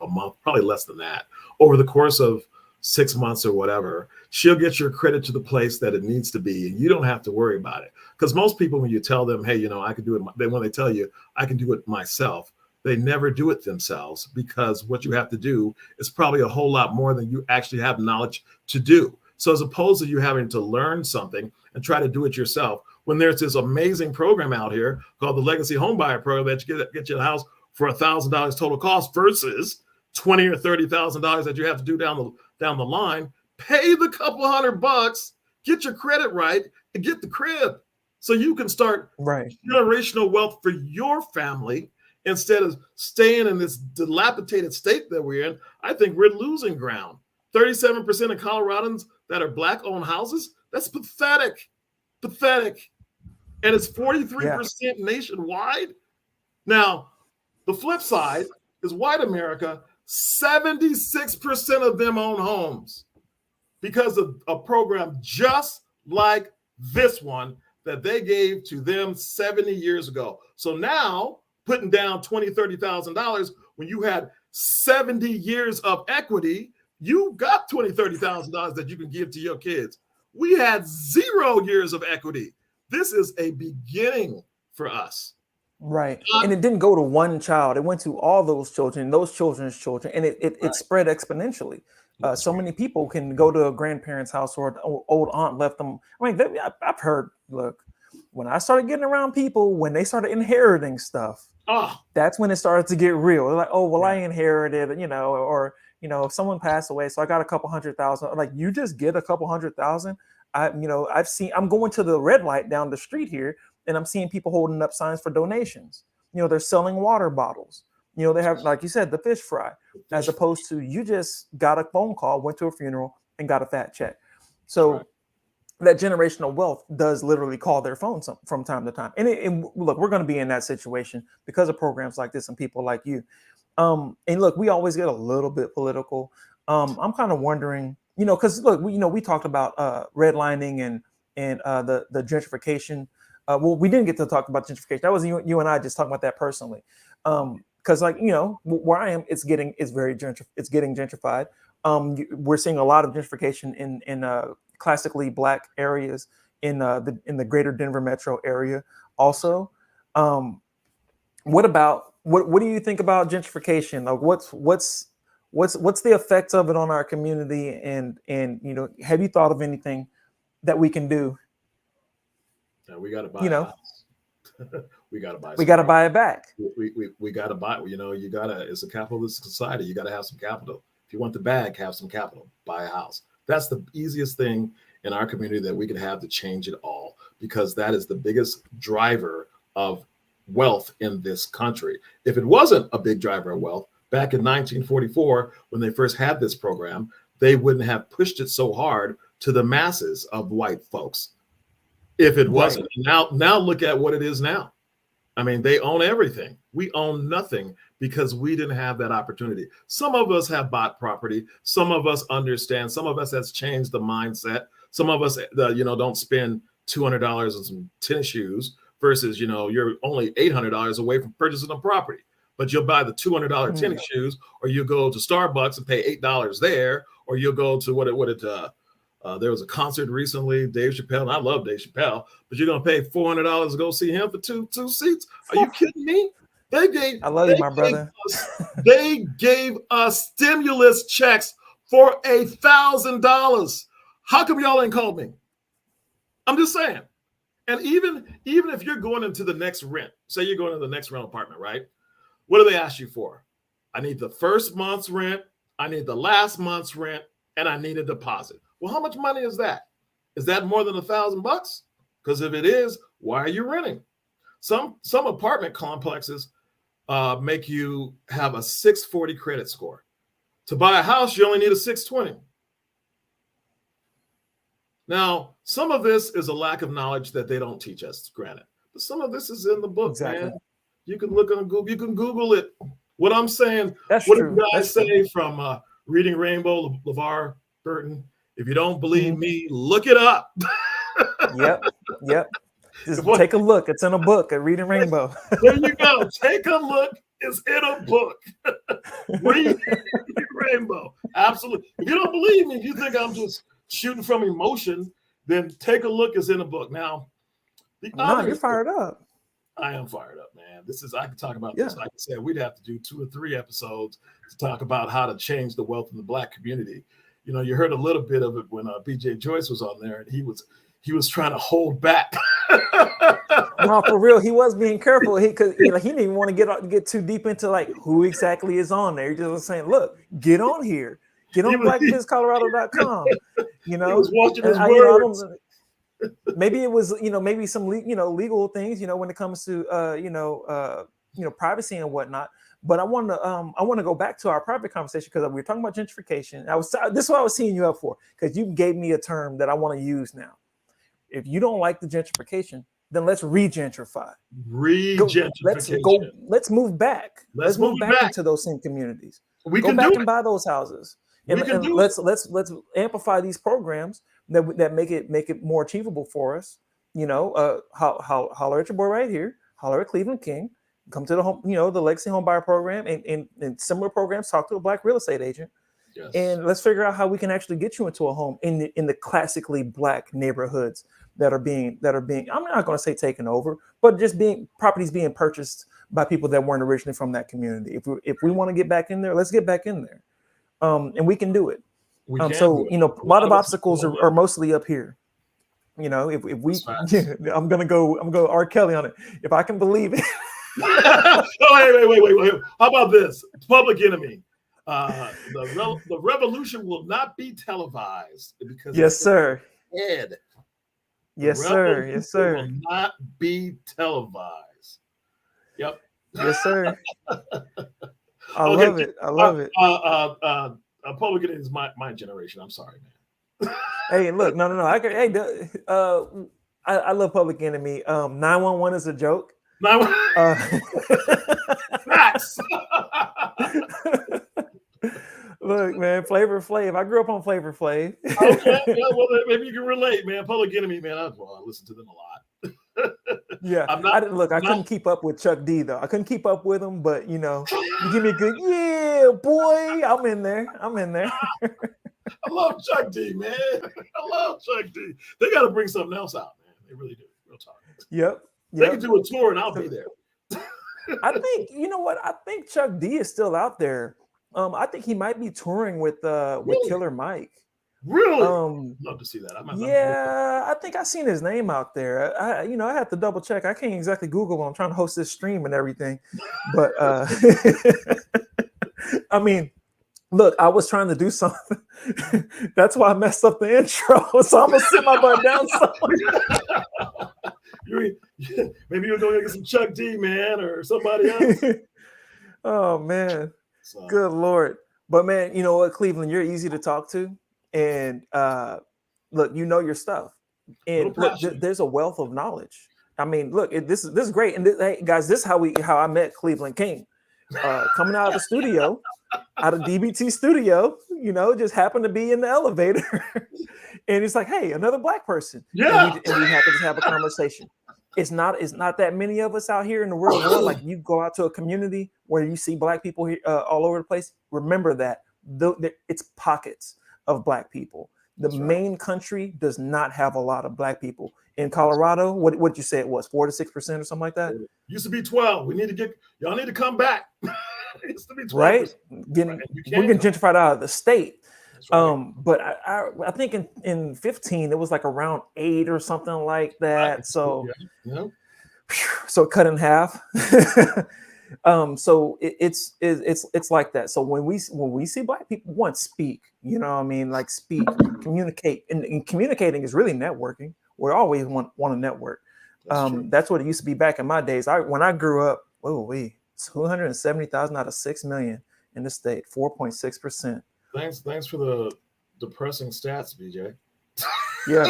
a month, probably less than that, over the course of 6 months or whatever, she'll get your credit to the place that it needs to be, and you don't have to worry about it. Because most people, when you tell them, hey, I can do it, when they tell you I can do it myself, they never do it themselves, because what you have to do is probably a whole lot more than you actually have knowledge to do. So as opposed to you having to learn something and try to do it yourself, when there's this amazing program out here called the Legacy Homebuyer program that you get you a house for $1,000 total cost versus $20,000 or $30,000 that you have to do down the line, pay the couple $100, get your credit right, and get the crib, so you can start generational wealth for your family instead of staying in this dilapidated state that we're in. I think we're losing ground. 37% of Coloradans that are Black-owned houses, that's pathetic. And it's 43% nationwide. Now, the flip side is white America, 76% of them own homes because of a program just like this one that they gave to them 70 years ago. So now, putting down $20,000, $30,000 when you had 70 years of equity, you got $20,000, $30,000 that you can give to your kids. We had 0 years of equity. This is a beginning for us. Right. And it didn't go to one child. It went to all those children, those children's children, and it spread exponentially. So many people can go to a grandparent's house or an old aunt left them. I mean, I've heard, look, when I started getting around people, when they started inheriting stuff, that's when it started to get real. They're like, oh, well, I inherited, or if someone passed away, so I got a couple $100,000. Like, you just get a couple $100,000. I'm going to the red light down the street here, and I'm seeing people holding up signs for donations. they're selling water bottles. They have, like you said, the fish fry, as opposed to you just got a phone call, went to a funeral, and got a fat check. So that generational wealth does literally call their phone from time to time. And look, we're going to be in that situation because of programs like this and people like you. And look, we always get a little bit political. I'm kind of wondering, because look, we talked about redlining and the gentrification. Well, we didn't get to talk about gentrification. That was you and I just talking about that personally. Because where I am, it's getting gentrified. We're seeing a lot of gentrification in classically Black areas in the greater Denver metro area. Also, what do you think about gentrification? Like, what's the effects of it on our community? And have you thought of anything that we can do? Yeah, we got to buy a house. We got to buy. We got to buy it back. We got to buy. You got to. It's a capitalist society. You got to have some capital. If you want the bag, have some capital. Buy a house. That's the easiest thing in our community that we can have to change it all, because that is the biggest driver of wealth in this country. If it wasn't a big driver of wealth back in 1944, when they first had this program, they wouldn't have pushed it so hard to the masses of white folks. If it wasn't. Now look at what it is now. I mean, they own everything. We own nothing because we didn't have that opportunity. Some of us have bought property. Some of us understand. Some of us has changed the mindset. Some of us, don't spend $200 on some tennis shoes versus, you're only $800 away from purchasing a property. But you'll buy the $200 tennis shoes, or you'll go to Starbucks and pay $8 there, or you'll go to there was a concert recently, Dave Chappelle, and I love Dave Chappelle, but you're going to pay $400 to go see him for two seats? Are you kidding me? I love you, my brother. They gave us stimulus checks for $1,000. How come y'all ain't called me? I'm just saying. And even if you're going into the next rent, say you're going to the next rental apartment, right? What do they ask you for? I need the first month's rent, I need the last month's rent, and I need a deposit. Well, how much money is that? Is that more than $1,000? Because if it is, why are you renting? Some apartment complexes make you have a 640 credit score. To buy a house, you only need a 620. Now, some of this is a lack of knowledge that they don't teach us, granted. But some of this is in the book, man. You can look on Google. You can Google it. What I'm saying, what did you guys say from Reading Rainbow, LeVar Burton? If you don't believe me, look it up. Yep. Just take a look. It's in a book at Reading Rainbow. There you go. Take a look. It's in a book. Read Rainbow. Absolutely. If you don't believe me, if you think I'm just shooting from emotion, then take a look. It's in a book. Now, you're fired up. I am fired up, man. I can talk about this. Like I said, we'd have to do 2 or 3 episodes to talk about how to change the wealth in the Black community. You heard a little bit of it when BJ Joyce was on there, and he was trying to hold back. No, for real, he was being careful. He didn't even want to get too deep into like who exactly is on there. He just was saying, "Look, get on here, get on BlackBizColorado.com." He was watching his words. Maybe it was maybe some legal things when it comes to privacy and whatnot. But I want to go back to our private conversation because we were talking about gentrification. This is what I was seeing you up for, because you gave me a term that I want to use now. If you don't like the gentrification, then let's regentrify. Let's move back. Let's move back into those same communities. We go can back do and it. buy those houses. And let's amplify these programs that make it more achievable for us. Holler at your boy right here. Holler at Cleveland King. Come to the Legacy Homebuyer program and similar programs. Talk to a Black real estate agent, and let's figure out how we can actually get you into a home in the classically Black neighborhoods that are being. I'm not going to say taken over, but just properties being purchased by people that weren't originally from that community. If we want to get back in there, let's get back in there, and we can do it. A lot of obstacles are mostly up here. If we, I'm gonna go R. Kelly on it. If I can believe it. Wait. How about this? Public Enemy. The revolution will not be televised because yes, sir. Ed. Yes, sir. Will not be televised. Yep. Yes, sir. I Okay, love it. I love it. Public is my generation. I'm sorry, man. Hey, look, no. I love Public Enemy. 911 is a joke. Uh, Facts. Look, man, Flavor Flav. I grew up on Flavor Flav. Okay, yeah, well, maybe you can relate, man. Public Enemy, man. I listen to them a lot. Yeah, I couldn't keep up with Chuck D though. I couldn't keep up with him, but you give me a good, yeah, boy. I'm in there. I love Chuck D, man. I love Chuck D. They got to bring something else out, man. They really do. Real talk. Yep. They can do a tour and I'll be there. I think, you know what? I think Chuck D is still out there. I think he might be touring with Killer Mike. Really? Love to see that. I think I seen his name out there. I have to double check. I can't exactly Google when I'm trying to host this stream and everything. But I mean, look, I was trying to do something. That's why I messed up the intro. So I'm gonna sit my butt down somewhere. Maybe you're going to get some Chuck D, man, or somebody else. Oh man, good Lord! But man, you know what, Cleveland, you're easy to talk to, and look, you know your stuff, and look, there's a wealth of knowledge. I mean, look, this is great, and hey, guys, this is how I met Cleveland King, coming out of the studio. Out of DBT studio, just happened to be in the elevator, and he's like, "Hey, another black person." Yeah, and we have to just have a conversation. It's not that many of us out here in the real world. Like you go out to a community where you see black people here, all over the place. Remember that it's pockets of black people. The main country does not have a lot of black people. In Colorado, what did you say it was? 4 to 6% or something like that? Used to be 12. Y'all need to come back. It used to be 12%. Right? We're getting gentrified out of the state. Right. But I think in 15 it was like around 8 or something like that. Right. So so cut in half. So it's like that. So when we see black people speak, like speak, communicate, and communicating is really networking. We always want to network. That's what it used to be back in my days. When I grew up, 270,000 out of 6 million in the state, 4.6%. Thanks for the depressing stats, BJ. Yeah,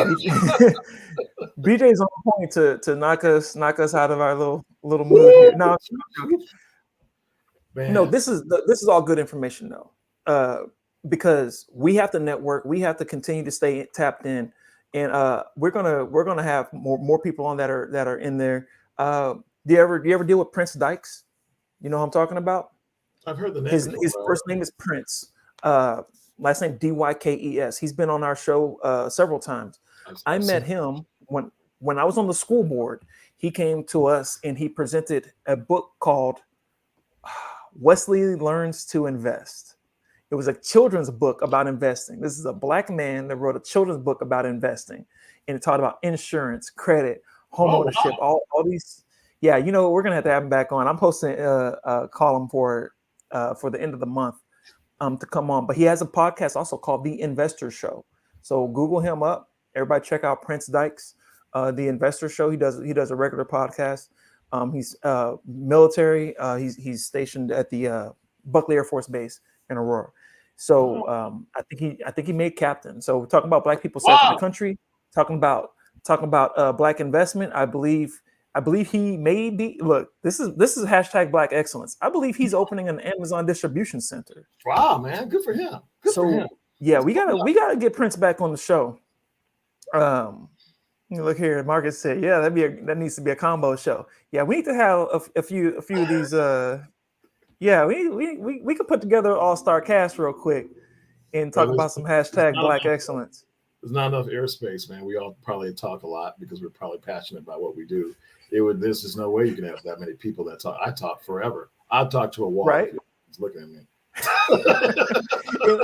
BJ's on point to knock us out of our little mood here. No, this is all good information though, because we have to network, we have to continue to stay tapped in, and we're gonna have more people on that are in there. Do you ever deal with Prince Dykes? You know who I'm talking about? I've heard the name. His first name is Prince. Last name Dykes. He's been on our show several times. I met him when I was on the school board. He came to us and he presented a book called Wesley Learns to Invest. It was a children's book about investing. This is a black man that wrote a children's book about investing, and it taught about insurance, credit, home ownership, all these. Yeah, we're gonna have to have him back on. I'm posting a column for the end of the month to come on. But he has a podcast also called The Investor Show. So Google him up. Everybody check out Prince Dykes, The Investor Show. He does a regular podcast. He's military. He's stationed at the Buckley Air Force Base in Aurora. So I think he made captain. So we're talking about black people safe in the country. Talking about black investment. I believe he may be. Look, this is hashtag Black Excellence. I believe he's opening an Amazon distribution center. Wow, man, good for him. Good for him. Yeah, we gotta get Prince back on the show. Look here, Marcus said, yeah, that needs to be a combo show. Yeah, we need to have a few of these. We could put together an all-star cast real quick and talk about some hashtag Black Excellence. There's not enough airspace, man. We all probably talk a lot because we're probably passionate about what we do. There's just no way you can have that many people that talk. I talk forever. I'll talk to a wall. Right. It's looking at me.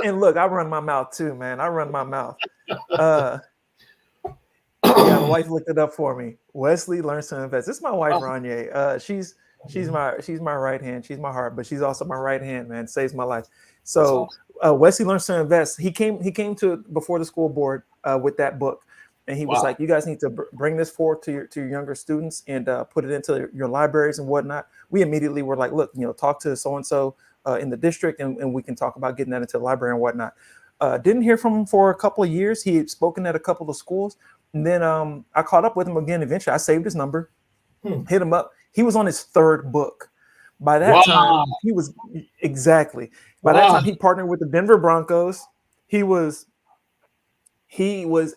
and look, I run my mouth too, man. I run my mouth. My wife looked it up for me. Wesley Learns to Invest. This is my wife, Ranye. She's my right hand. She's my heart, but she's also my right hand, man. Saves my life. So Wesley Learns to Invest. He came to before the school board with that book, And he was like, you guys need to bring this forward to your younger students and put it into your libraries and whatnot. We immediately were like, look, talk to so-and-so in the district and we can talk about getting that into the library and whatnot. Didn't hear from him for a couple of years. He had spoken at a couple of schools. And then I caught up with him again eventually. I saved his number, hit him up. He was on his third book. By that time, he was By that time, he partnered with the Denver Broncos. He was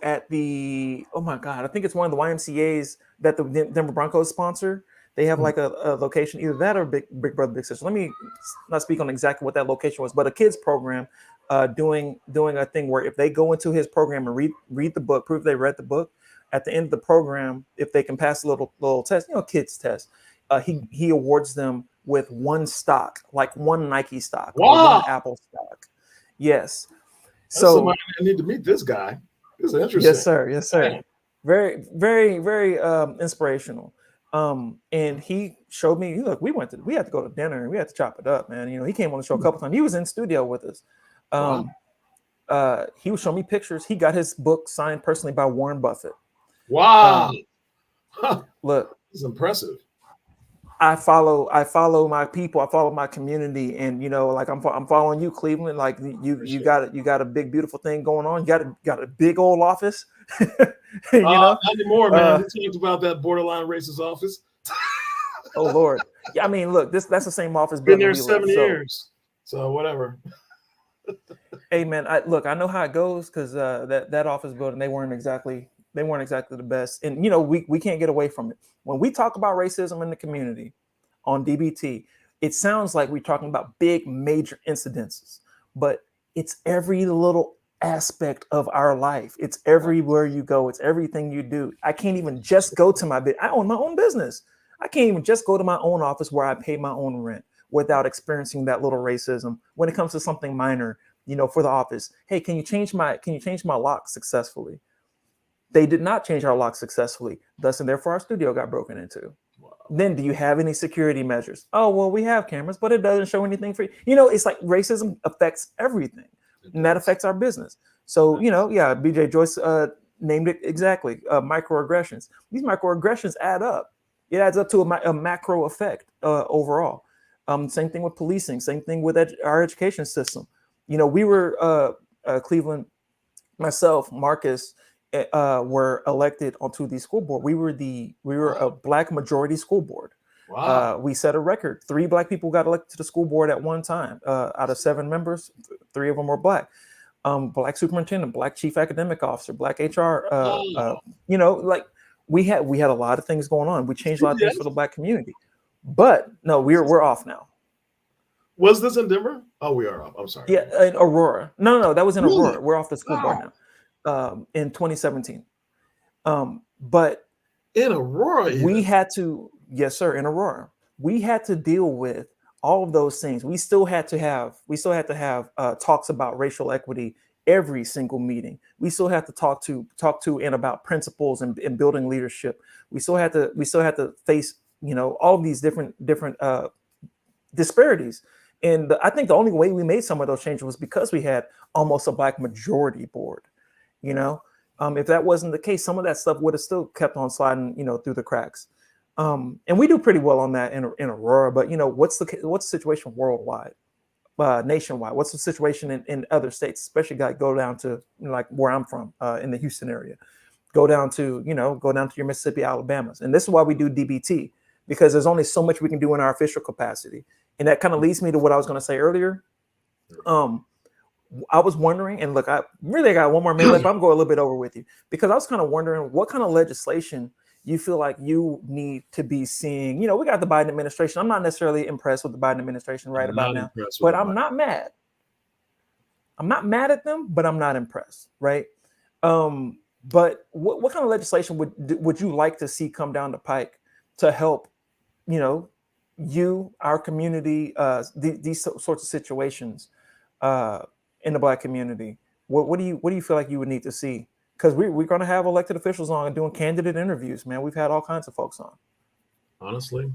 at the, oh my God, I think it's one of the YMCA's that the Denver Broncos sponsor. They have like a location, either that or Big Brother Big Sister. Let me not speak on exactly what that location was, but a kids program doing a thing where if they go into his program and read the book, prove they read the book, at the end of the program, if they can pass a little test, kids test, he awards them with one stock, like one Nike stock or one Apple stock. Yes. So I need to meet this guy. This is interesting. Yes, sir. Yes, sir. Man. Very, very, very inspirational. And he showed me, look, we had to go to dinner and we had to chop it up, man. He came on the show a couple times. He was in studio with us. He would show me pictures. He got his book signed personally by Warren Buffett. Wow. Look, it's impressive. I follow my people. I follow my community, and like I'm following you, Cleveland. Like you got a big, beautiful thing going on. You got a big old office. Not anymore, man. We talked about that borderline racist office. Oh Lord, yeah. I mean, look, that's the same office. Been there 7 years, so whatever. Hey, man, I know how it goes because that office building, they weren't exactly the best, and we can't get away from it. When we talk about racism in the community on DBT, it sounds like we're talking about big, major incidences, but it's every little aspect of our life. It's everywhere you go. It's everything you do. I can't even just go to I own my own business. I can't even just go to my own office where I pay my own rent without experiencing that little racism. When it comes to something minor, for the office, hey, can you change my lock successfully? They did not change our lock successfully. Thus and therefore, our studio got broken into. Wow. Then do you have any security measures? Oh, well, we have cameras, but it doesn't show anything for you. It's like racism affects everything, and that affects our business. So, BJ Joyce named it exactly, microaggressions. These microaggressions add up. It adds up to a macro effect overall. Same thing with policing. Same thing with our education system. We were Cleveland, myself, Marcus, were elected onto the school board. We were a Black majority school board. Wow. We set a record. 3 Black people got elected to the school board at one time. Out of 7 members, 3 of them were Black. Black superintendent, Black chief academic officer, Black HR. Like we had a lot of things going on. We changed a lot of things for the Black community. But no, we're off now. Was this in Denver? Oh, we are off. I'm sorry. Yeah, in Aurora. No, that was in Aurora. We're off the school board now. In 2017. But in Aurora, we had to, yes, sir, in Aurora, we had to deal with all of those things. We still had to have talks about racial equity every single meeting. We still had to talk to and about principles and building leadership. We still had to face, all of these different disparities. And I think the only way we made some of those changes was because we had almost a Black majority board. If that wasn't the case, some of that stuff would have still kept on sliding, through the cracks. And we do pretty well on that in Aurora. But what's the situation worldwide, nationwide? What's the situation in other states, especially go down to like where I'm from, in the Houston area, go down to your Mississippi, Alabamas. And this is why we do DBT, because there's only so much we can do in our official capacity. And that kind of leads me to what I was going to say earlier. I was wondering, and look, I really got one more minute, but I'm going a little bit over with you, because I was kind of wondering what kind of legislation you feel like you need to be seeing. We got the Biden administration. I'm not necessarily impressed with the Biden administration about now, but I'm not mad. I'm not mad at them, but I'm not impressed, right? But what kind of legislation would you like to see come down the pike to help, our community, these sorts of situations in the Black community? What do you feel like you would need to see? Because we're going to have elected officials on and doing candidate interviews, man. We've had all kinds of folks on. Honestly,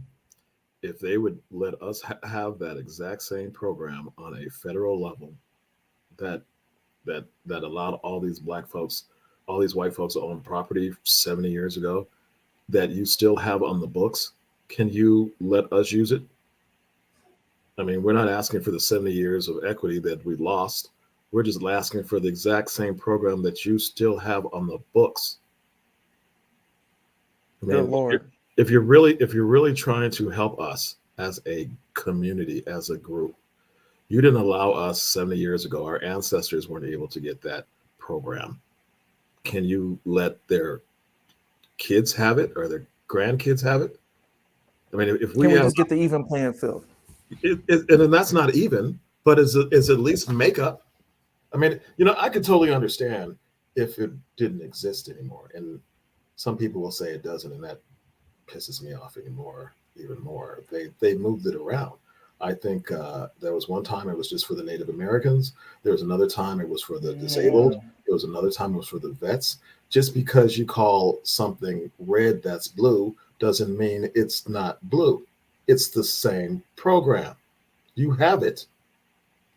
if they would let us have that exact same program on a federal level that allowed all these Black folks, all these white folks that own property 70 years ago that you still have on the books, can you let us use it? I mean, we're not asking for the 70 years of equity that we lost. We're just asking for the exact same program that you still have on the books. I mean, Good Lord. if you're really trying to help us as a community, as a group, you didn't allow us 70 years ago. Our ancestors weren't able to get that program. Can you let their kids have it or their grandkids have it? I mean, if we just get the even playing field? And then that's not even, but is at least makeup. I mean, I could totally understand if it didn't exist anymore. And some people will say it doesn't, and that pisses me off even more. They moved it around. I think there was one time it was just for the Native Americans. There was another time it was for the disabled. There was another time it was for the vets. Just because you call something red that's blue doesn't mean it's not blue. It's the same program. You have it.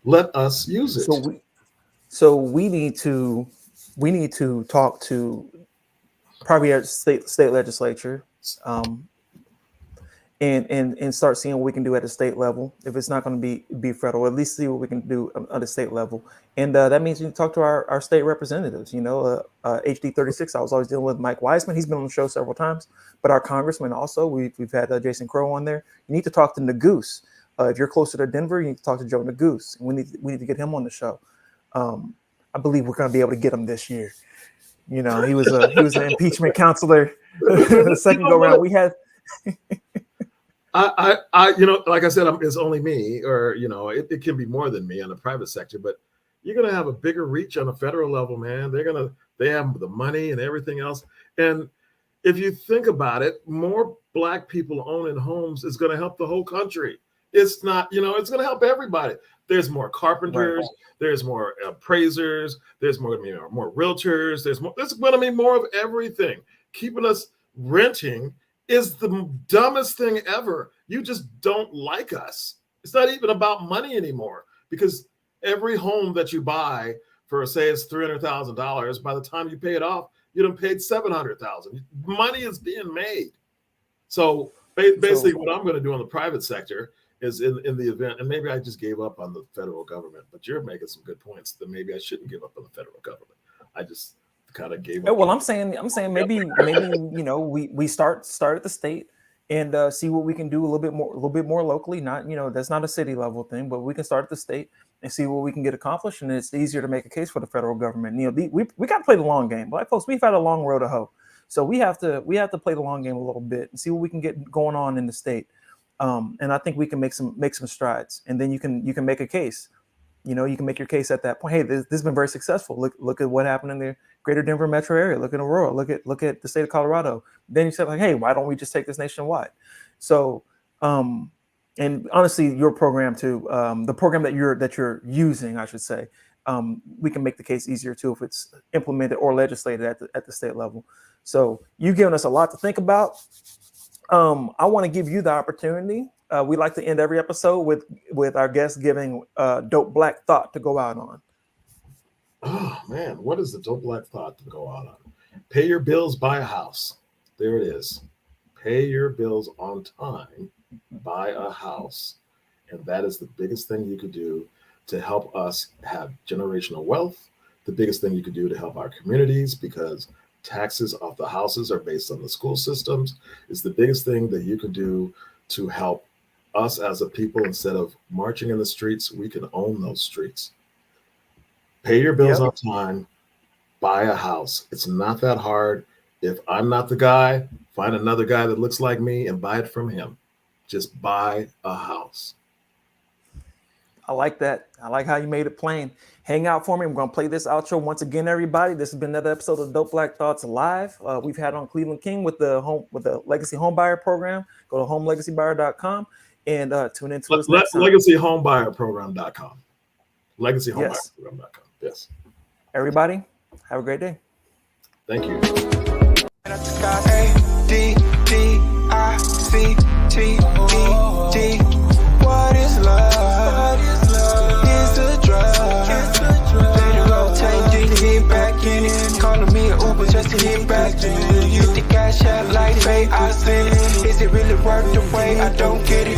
Let us use it. So we need to talk to probably our state legislature, and start seeing what we can do at the state level. If it's not going to be federal, at least see what we can do at the state level. And that means you talk to our state representatives. HD 36. I was always dealing with Mike Wiseman. He's been on the show several times. But our congressman also, we've had Jason Crow on there. You need to talk to Nagoose. If you're closer to Denver, you need to talk to Joe Nagoose. We need to get him on the show. I believe we're going to be able to get him this year. He was an impeachment counselor the second go round. We had. I like I said, it's only me, or it can be more than me on the private sector, but you're going to have a bigger reach on a federal level, man. They have the money and everything else. And if you think about it, more Black people owning homes is going to help the whole country. It's not, it's going to help everybody. There's more carpenters, right. There's more appraisers, there's more realtors, there's going to be more of everything. Keeping us renting is the dumbest thing ever. You just don't like us. It's not even about money anymore, because every home that you buy for, say, it's $300,000, by the time you pay it off, you done paid $700,000. Money is being made. So basically what I'm going to do in the private sector is in the event, and maybe I just gave up on the federal government, but you're making some good points that maybe I shouldn't give up on the federal government. I just kind of gave up. Well, I'm saying maybe we start at the state and see what we can do a little bit more locally. Not that's not a city level thing, but we can start at the state and see what we can get accomplished. And it's easier to make a case for the federal government. We got to play the long game. Black folks, we've had a long road to hoe, so we have to play the long game a little bit and see what we can get going on in the state. And I think we can make some strides, and then you can make a case. You can make your case at that point. Hey, this has been very successful. Look at what happened in the greater Denver metro area. Look at Aurora. Look at the state of Colorado. Then you said, like, hey, why don't we just take this nationwide? So, and honestly, your program too, the program that you're using, I should say, we can make the case easier too if it's implemented or legislated at the state level. So you've given us a lot to think about. I want to give you the opportunity. We like to end every episode with our guests giving dope Black thought to go out on. Oh man, what is the dope Black thought to go out on? Pay your bills, buy a house. There it is. Pay your bills on time, buy a house. And that is the biggest thing you could do to help us have generational wealth. The biggest thing you could do to help our communities, because taxes off the houses are based on the school systems. It's the biggest thing that you can do to help us as a people. Instead of marching in the streets, we can own those streets. Pay your bills on time, buy a house. It's not that hard. If I'm not the guy, find another guy that looks like me and buy it from him. Just buy a house. I like that. I like how you made it plain. Hang out for me. I'm going to play this outro once again, everybody. This has been another episode of Dope Black Thoughts Live. We've had on Cleveland King with the Legacy Homebuyer program. Go to homelegacybuyer.com and tune into us next time. LegacyHomebuyerprogram.com. LegacyHomebuyerprogram.com. Yes. Everybody, have a great day. Thank you. What is love? It's a drug. Let it rotate, dig back in it. Calling me a just to get back to you. The cash out like fate I spend. Is it really worth the wait? I don't get it.